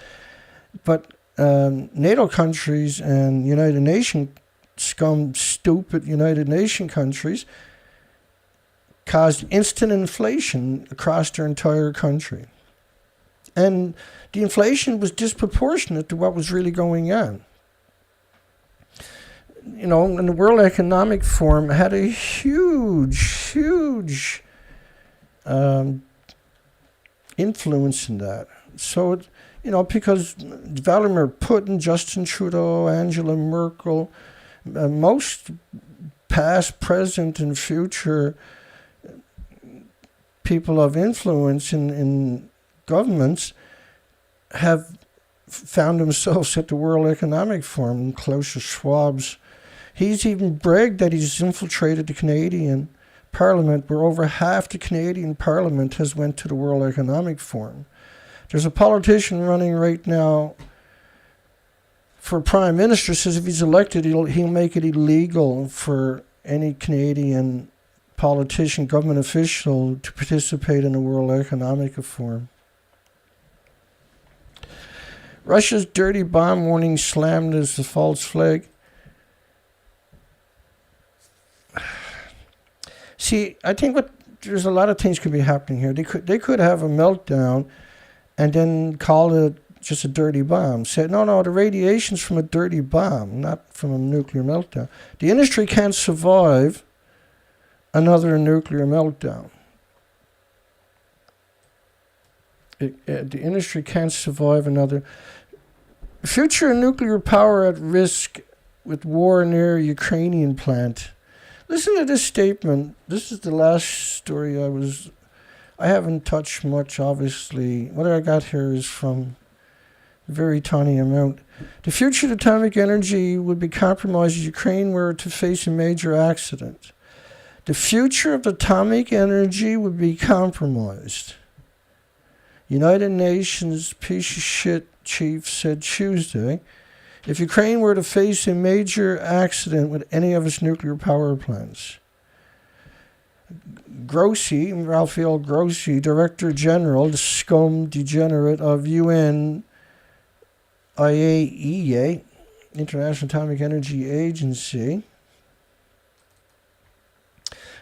But NATO countries and United Nation stupid United Nation countries caused instant inflation across their entire country. And the inflation was disproportionate to what was really going on. And the World Economic Forum had a huge influence in that. So, because Vladimir Putin, Justin Trudeau, Angela Merkel, most past, present, and future people of influence in governments have found themselves at the World Economic Forum. Klaus Schwab's, he's even bragged that he's infiltrated the Canadian Parliament, where over half the Canadian Parliament has went to the World Economic Forum. There's a politician running right now for Prime Minister, says if he's elected, he'll make it illegal for any Canadian politician, government official, to participate in the World Economic Forum. Russia's dirty bomb warning slammed as a false flag. See, I think there's a lot of things could be happening here. They could have a meltdown and then call it just a dirty bomb. Say, no, the radiation's from a dirty bomb, not from a nuclear meltdown. The industry can't survive another nuclear meltdown. The industry can't survive another. Future nuclear power at risk with war near Ukrainian plant. Listen to this statement. This is the last story I haven't touched much, obviously. What I got here is from a very tiny amount. The future of atomic energy would be compromised if Ukraine were to face a major accident. The future of atomic energy would be compromised. United Nations piece of shit chief said Tuesday, if Ukraine were to face a major accident with any of its nuclear power plants. Raphael Grossi, Director General, the scum degenerate of UN IAEA, International Atomic Energy Agency.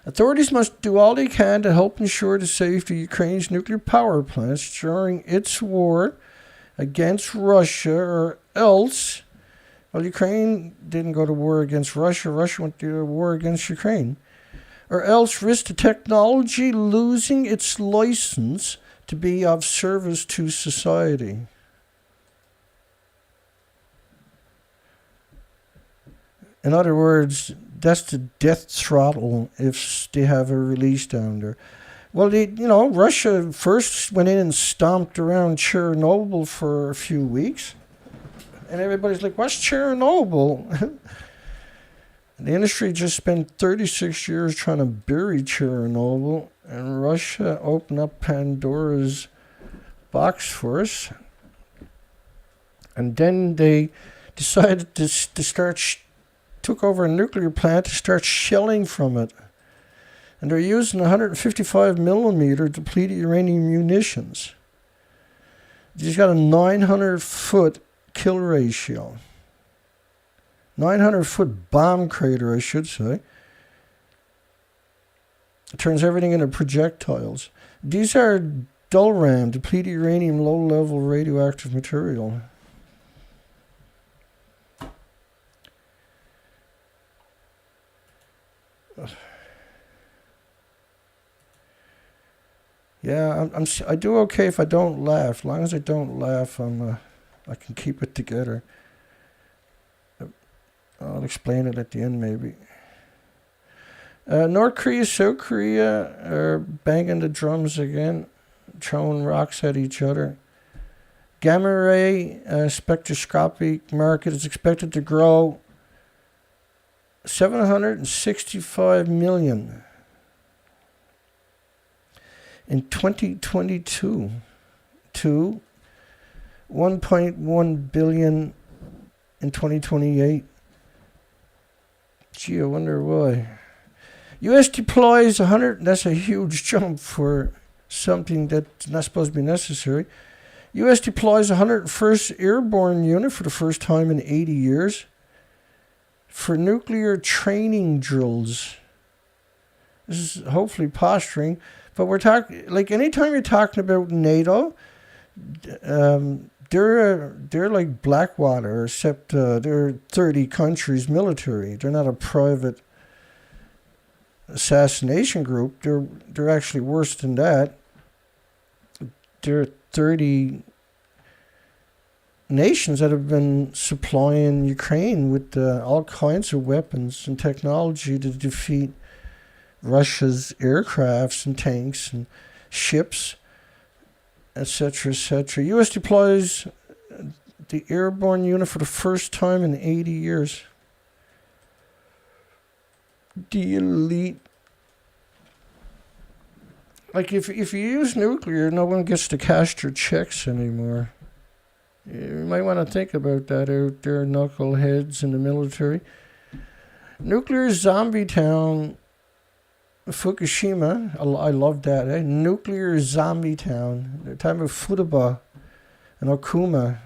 Authorities must do all they can to help ensure the safety of Ukraine's nuclear power plants during its war against Russia, or else, well, Ukraine didn't go to war against Russia, Russia went to war against Ukraine, or else risk the technology losing its license to be of service to society. In other words, that's the death throttle if they have a release down there. Well, Russia first went in and stomped around Chernobyl for a few weeks. And everybody's like, what's Chernobyl? The industry just spent 36 years trying to bury Chernobyl. And Russia opened up Pandora's box for us. And then they decided to took over a nuclear plant to start shelling from it. And they're using 155 millimeter depleted uranium munitions. He's got a 900-foot kill ratio. 900-foot bomb crater, I should say. It turns everything into projectiles. These are DULRAM, depleted uranium, low-level radioactive material. Yeah, I do okay if I don't laugh. As long as I don't laugh, I can keep it together. I'll explain it at the end, maybe. North Korea, South Korea are banging the drums again, throwing rocks at each other. Gamma ray spectroscopy market is expected to grow 765 million in 2022 to 1.1 billion in 2028. Gee, I wonder why. U.S. deploys 100. That's a huge jump for something that's not supposed to be necessary. U.S. deploys 101st Airborne unit for the first time in 80 years for nuclear training drills. This is hopefully posturing, but we're talking, like, anytime you're talking about NATO, they're like Blackwater, except they're 30 countries military. They're not a private assassination group. They're actually worse than that. There are 30 nations that have been supplying Ukraine with all kinds of weapons and technology to defeat Russia's aircrafts and tanks and ships, etc., etc. U.S. deploys the Airborne unit for the first time in 80 years. The elite. Like, if you use nuclear, no one gets to cash your checks anymore. You might want to think about that out there, knuckleheads in the military. Nuclear zombie town, Fukushima. I love that, eh? Nuclear zombie town. The time of Futaba and Okuma,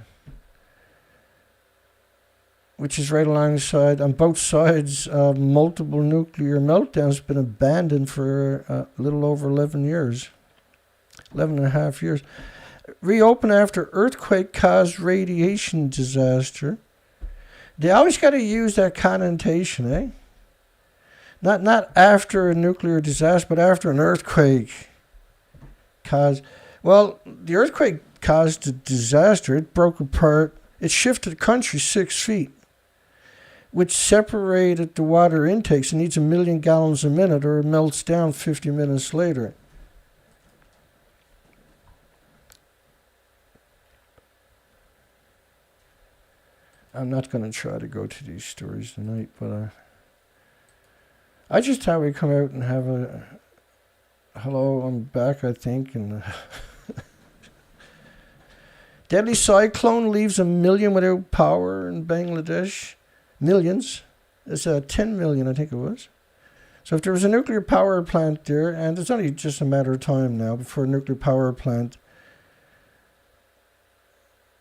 which is right alongside, on both sides, multiple nuclear meltdowns, been abandoned for a little over 11 years. 11 and a half years. Reopen after earthquake-caused radiation disaster. They always got to use that connotation, eh? Not after a nuclear disaster, but after an earthquake caused. Well, the earthquake caused the disaster. It broke apart. It shifted the country 6 feet, which separated the water intakes. It needs 1 million gallons a minute, or it melts down 50 minutes later. I'm not going to try to go to these stories tonight, but I just thought we'd come out and have a hello, I'm back, I think. And deadly cyclone leaves 1 million without power in Bangladesh. Millions. It's 10 million, I think it was. So if there was a nuclear power plant there, and it's only just a matter of time now before a nuclear power plant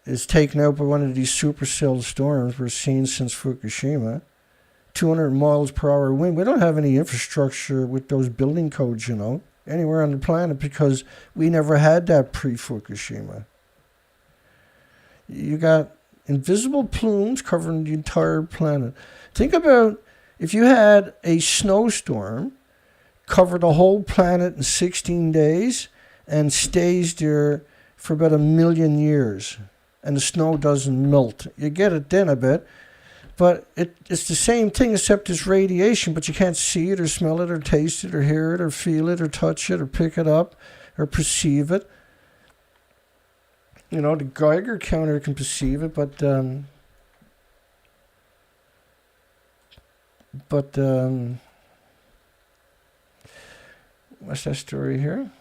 is taken out by one of these supercell storms we're seeing since Fukushima. 200 miles per hour wind. We don't have any infrastructure with those building codes, anywhere on the planet, because we never had that pre-Fukushima. You got invisible plumes covering the entire planet. Think about if you had a snowstorm cover the whole planet in 16 days and stays there for about 1 million years, and the snow doesn't melt. You get it then a bit, but it's the same thing except it's radiation, but you can't see it or smell it or taste it or hear it or feel it or touch it or pick it up or perceive it. The Geiger counter can perceive it, but what's that story here?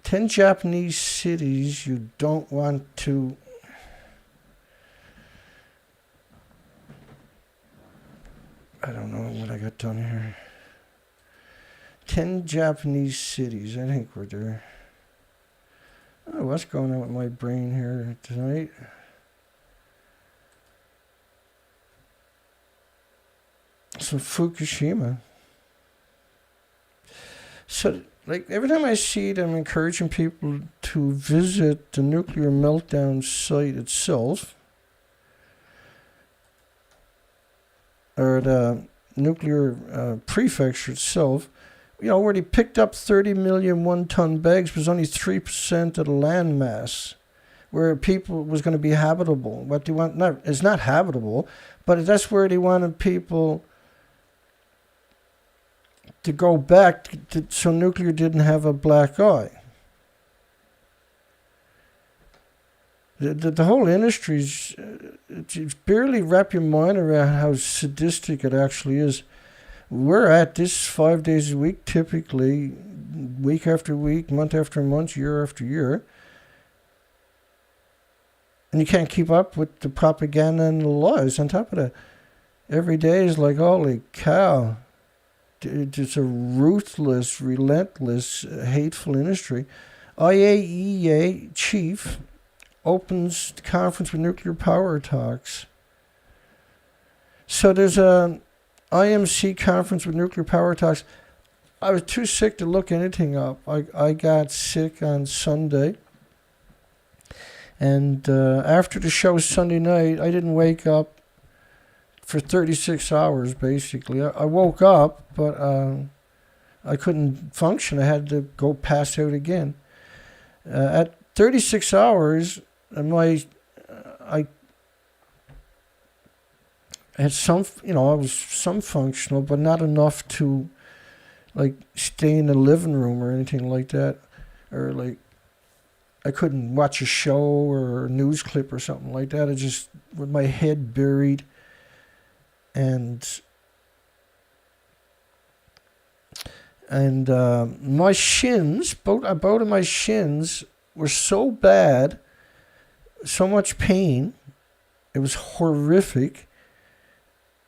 Ten Japanese cities you don't want to. I don't know what I got done here. 10 Japanese cities. I think we're there. Oh, what's going on with my brain here tonight? So Fukushima. So, every time I see it, I'm encouraging people to visit the nuclear meltdown site itself, or the nuclear prefecture itself, where they picked up 30 million one-ton bags, was only 3% of the land mass, where people was going to be habitable. What they want, it's not habitable, but that's where they wanted people to go back so nuclear didn't have a black eye. The whole industry's, it's barely wrap your mind around how sadistic it actually is. We're at this 5 days a week, typically, week after week, month after month, year after year. And you can't keep up with the propaganda and the lies on top of that. Every day is like, holy cow. It's a ruthless, relentless, hateful industry. IAEA chief opens the conference with nuclear power talks. So there's a IMC conference with nuclear power talks. I was too sick to look anything up. I got sick on Sunday. And after the show Sunday night, I didn't wake up for 36 hours, basically. I woke up, but I couldn't function. I had to go pass out again. At 36 hours, I had some, I was some functional, but not enough to, like, stay in the living room or anything like that. Or, like, I couldn't watch a show or a news clip or something like that. I just, with my head buried. And my shins, both of my shins were so bad, so much pain. It was horrific.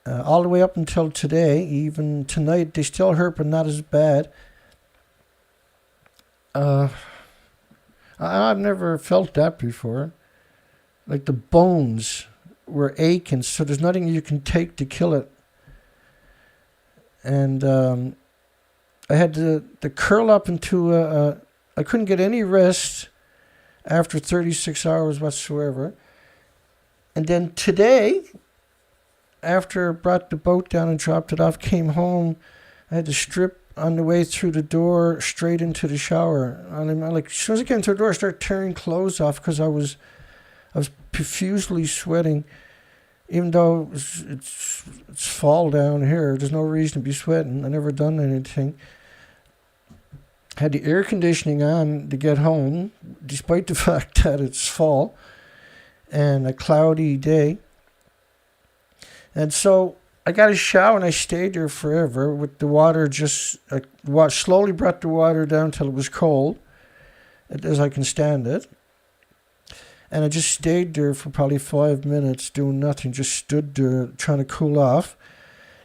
All the way up until today, even tonight, they still hurt, but not as bad. I've never felt that before. Like the bones were aching, so there's nothing you can take to kill it. And I had to curl up into I couldn't get any rest after 36 hours whatsoever. And then today, after I brought the boat down and dropped it off, came home, I had to strip on the way through the door straight into the shower. And I'm like, as soon as I get into the door, I start tearing clothes off because I was profusely sweating. Even though it's fall down here, there's no reason to be sweating. I never done anything. Had the air conditioning on to get home, despite the fact that it's fall and a cloudy day. And so I got a shower and I stayed there forever with the water slowly brought the water down till it was cold, as I can stand it. And I just stayed there for probably 5 minutes doing nothing, just stood there trying to cool off.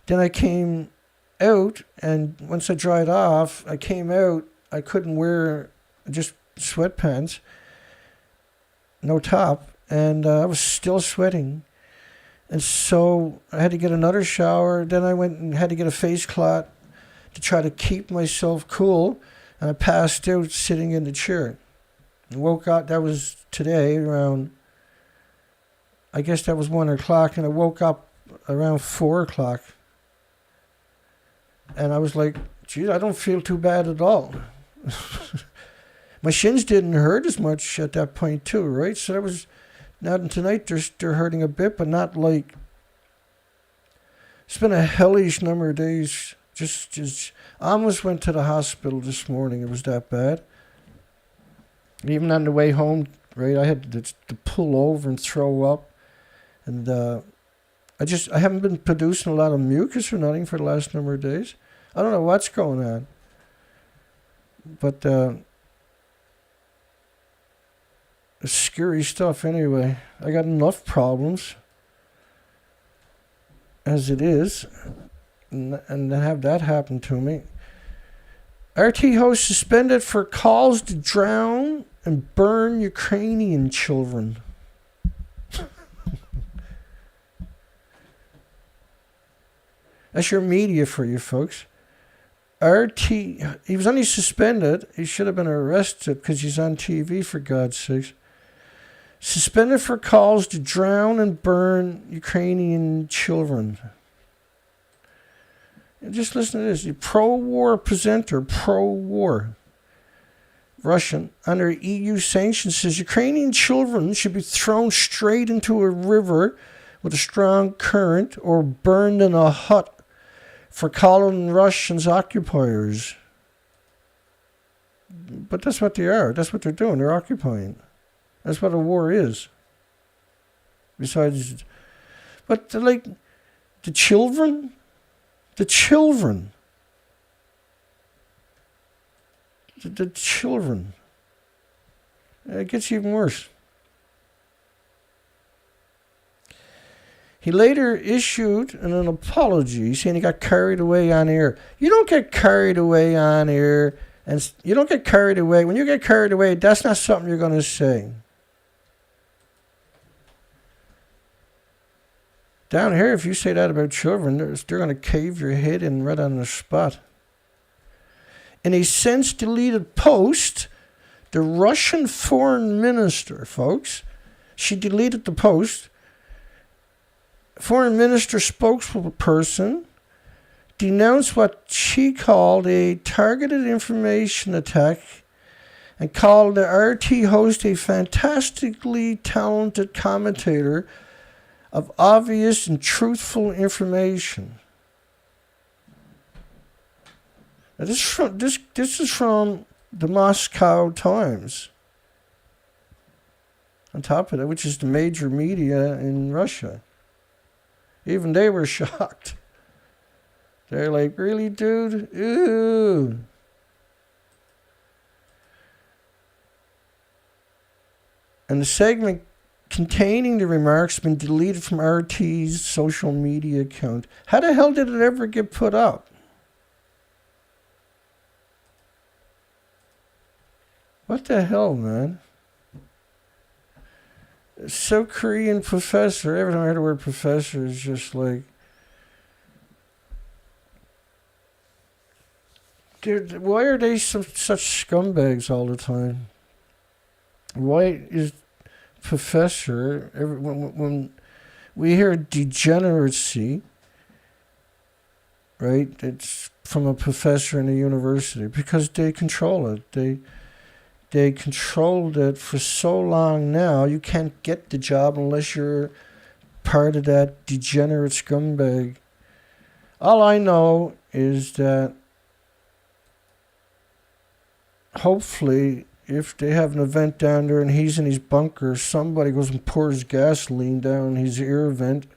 Then I came out, and once I dried off, I came out, I couldn't wear just sweatpants, no top, and I was still sweating. And so I had to get another shower. Then I went and had to get a face cloth to try to keep myself cool, and I passed out sitting in the chair. And woke up, that was today around, I guess that was 1 o'clock, and I woke up around 4 o'clock. And I was like, geez, I don't feel too bad at all. My shins didn't hurt as much at that point too, right? So that was, now tonight they're hurting a bit, but not like, it's been a hellish number of days. Just, I almost went to the hospital this morning. It was that bad. Even on the way home, right, I had to pull over and throw up. And I haven't been producing a lot of mucus or nothing for the last number of days. I don't know what's going on. But it's scary stuff anyway. I got enough problems as it is. And to have that happen to me. RT host suspended for calls to drown and burn Ukrainian children. That's your media for you folks. RT, he was only suspended. He should have been arrested because he's on TV, for God's sakes. Suspended for calls to drown and burn Ukrainian children. And just listen to this. A pro-war presenter, pro-war, Russian, under EU sanctions, says Ukrainian children should be thrown straight into a river with a strong current or burned in a hut for calling Russians occupiers. But that's what they are. That's what they're doing. They're occupying. That's what a war is. Besides, but like the children, the children. It gets even worse. He later issued an apology saying he got carried away on air. You don't get carried away on air, and you don't get carried away. When you get carried away, that's not something you're going to say. Down here, if you say that about children, they're going to cave your head in right on the spot. In a since deleted post, the Russian foreign minister, folks, she deleted the post. Foreign minister spokesperson denounced what she called a targeted information attack and called the RT host a fantastically talented commentator of obvious and truthful information. Now this is from the Moscow Times. On top of that, which is the major media in Russia. Even they were shocked. They're like, really, dude? Ooh. And the segment containing the remarks has been deleted from RT's social media account. How the hell did it ever get put up? What the hell, man? South Korean professor, every time I heard the word professor, is just like, dude, why are they such scumbags all the time? Why is professor, when we hear degeneracy, right, it's from a professor in a university, because they control it. They controlled it for so long now, you can't get the job unless you're part of that degenerate scumbag. All I know is that hopefully, if they have an event down there and he's in his bunker, somebody goes and pours gasoline down his air vent.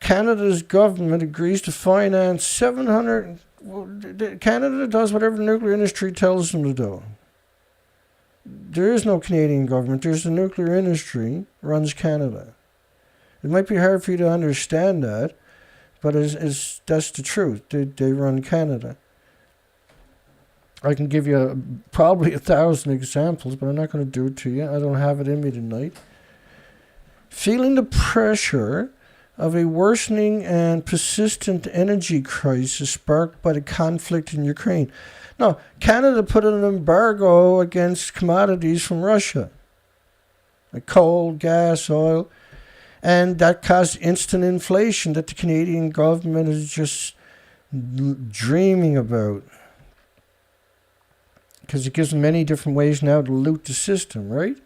Canada's government agrees to finance 700... Canada does whatever the nuclear industry tells them to do. There is no Canadian government. There's the nuclear industry runs Canada. It might be hard for you to understand that, but that's the truth. They run Canada. I can give you probably 1,000 examples, but I'm not going to do it to you. I don't have it in me tonight. Feeling the pressure of a worsening and persistent energy crisis sparked by the conflict in Ukraine. Now, Canada put an embargo against commodities from Russia, like coal, gas, oil, and that caused instant inflation that the Canadian government is just dreaming about. Because it gives them many different ways now to loot the system, right?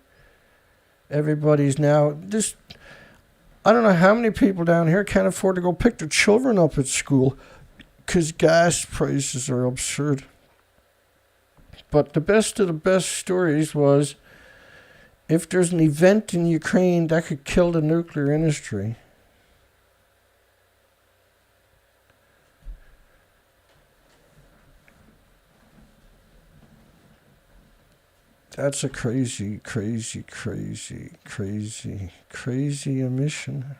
Everybody's now... I don't know how many people down here can't afford to go pick their children up at school because gas prices are absurd. But the best of the best stories was if there's an event in Ukraine that could kill the nuclear industry. That's a crazy, crazy, crazy, crazy, crazy emission.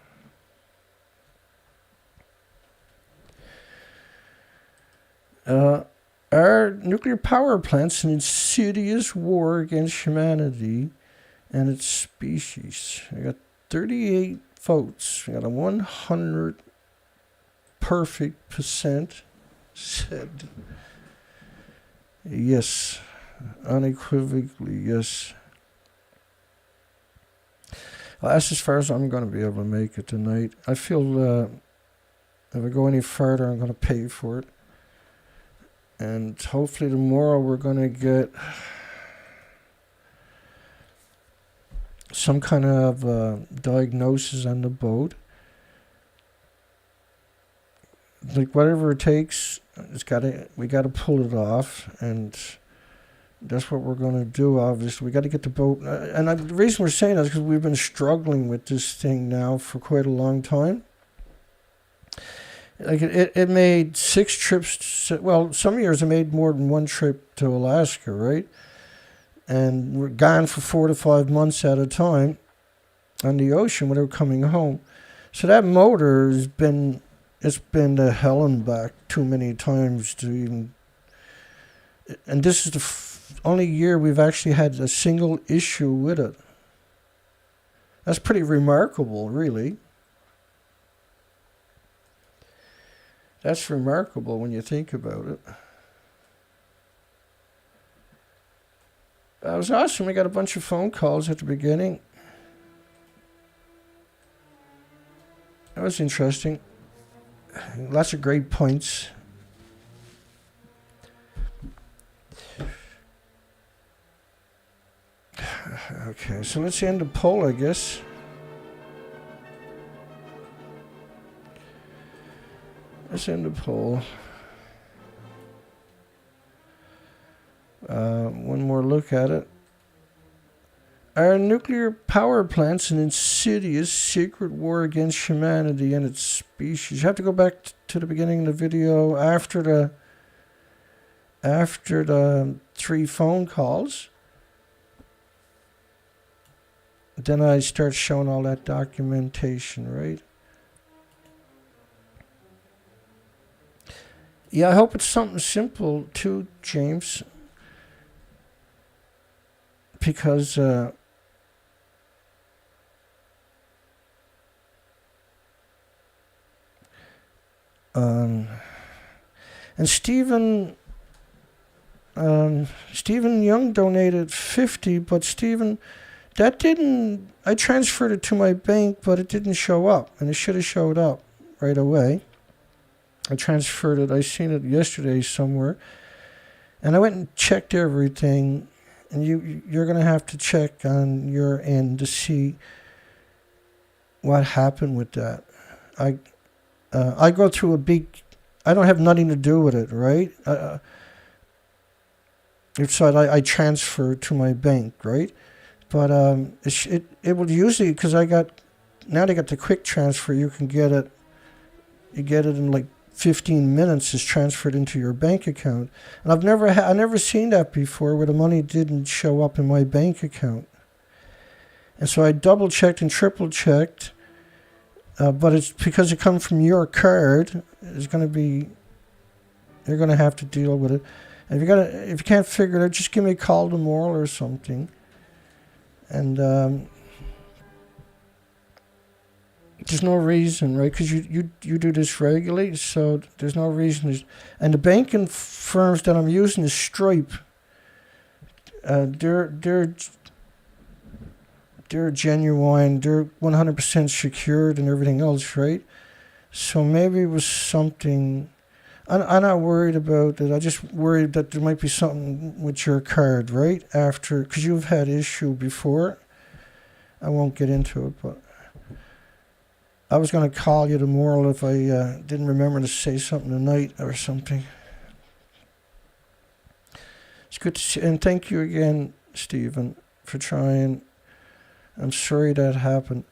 Our nuclear power plant's an insidious war against humanity and its species. I got 38 votes. I got a 100 perfect % said yes. Unequivocally, yes. Well, that's as far as I'm going to be able to make it tonight. I feel if I go any further, I'm going to pay for it. And hopefully tomorrow we're going to get some kind of diagnosis on the boat. like whatever it takes, we gotta pull it off, and that's what we're gonna do. Obviously, we got to get the boat. The reason we're saying that is because we've been struggling with this thing now for quite a long time. Like it made 6 trips. Well, some years it made more than 1 trip to Alaska, right? And we're gone for 4 to 5 months at a time on the ocean when they were coming home. So that motor has been, it's been to hell and back too many times to even. And this is the only year we've actually had a single issue with it. That's pretty remarkable, really. That's remarkable when you think about it. That was awesome. We got a bunch of phone calls at the beginning. That was interesting. Lots of great points. Okay, so let's end the poll, I guess. Let's end the poll. One more look at it. Are nuclear power plants an insidious secret war against humanity and its species? You have to go back to the beginning of the video after the 3 phone calls. Then I start showing all that documentation, right? Yeah, I hope it's something simple too, James. Because and Stephen Young donated 50, but Stephen, that didn't, I transferred it to my bank, but it didn't show up, and it should have showed up right away. I transferred it, I seen it yesterday somewhere, and I went and checked everything, and you're going to have to check on your end to see what happened with that. I go through a big, I don't have nothing to do with it, right? So I transfer to my bank, right? But it will usually, because now they got the quick transfer, you can get it, you get it in like 15 minutes is transferred into your bank account. And I've never seen that before where the money didn't show up in my bank account. And so I double checked and triple checked, but it's because it comes from your card. It's going to be, you're going to have to deal with it. And if you can't figure it out, just give me a call tomorrow or something. And there's no reason, right? Because you do this regularly, so there's no reason. And the banking firms that I'm using is Stripe. They're genuine. They're 100% secured and everything else, right? So maybe it was something. I'm not worried about it. I just worried that there might be something with your card, right? After, because you've had issue before. I won't get into it, but I was going to call you tomorrow if I didn't remember to say something tonight or something. It's good to see, and thank you again, Stephen, for trying. I'm sorry that happened.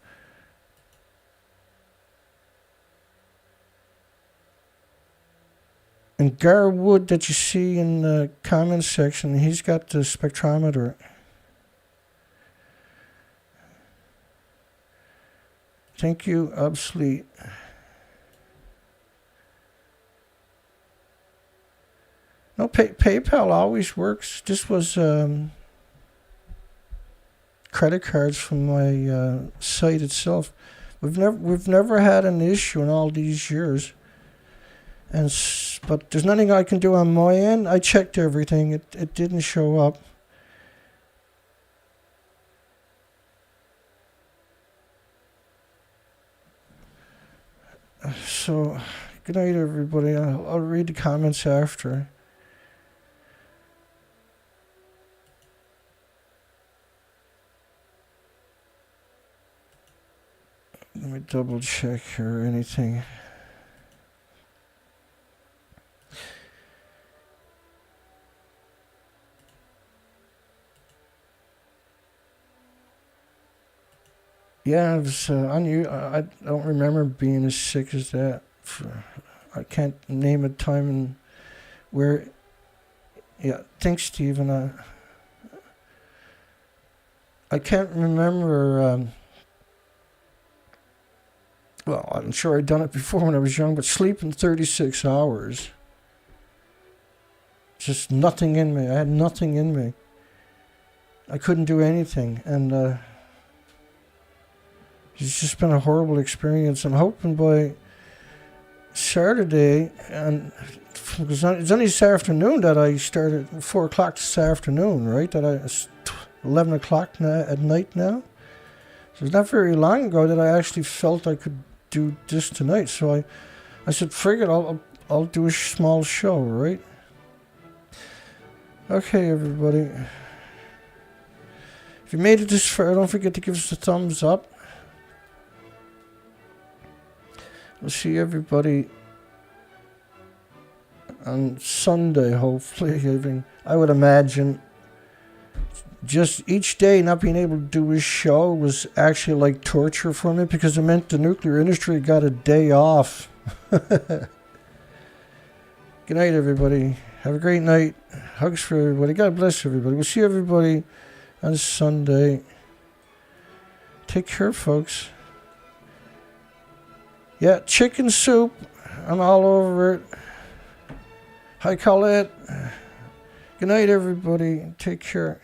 And Garwood that you see in the comments section, he's got the spectrometer. Thank you, Obsolete. No, PayPal always works. This was credit cards from my site itself. We've never had an issue in all these years. But there's nothing I can do on my end. I checked everything. It didn't show up. So, good night, everybody. I'll read the comments after. Let me double check here or anything. Yeah, it was I don't remember being as sick as that. I can't name a time and where. Yeah, thanks, Stephen. I can't remember. Well, I'm sure I'd done it before when I was young, but sleeping 36 hours. Just nothing in me. I had nothing in me. I couldn't do anything, and it's just been a horrible experience. I'm hoping by Saturday, and it's only this afternoon that I started, 4 o'clock this afternoon, right? It's 11 o'clock at night now. So it's not very long ago that I actually felt I could do this tonight. So I said, frig it, I'll do a small show, right? Okay, everybody. If you made it this far, don't forget to give us a thumbs up. We'll see everybody on Sunday, hopefully. I would imagine just each day not being able to do his show was actually like torture for me, because it meant the nuclear industry got a day off. Good night, everybody. Have a great night. Hugs for everybody. God bless everybody. We'll see everybody on Sunday. Take care, folks. Yeah, chicken soup. I'm all over it. Hi, Colette. Good night, everybody. Take care.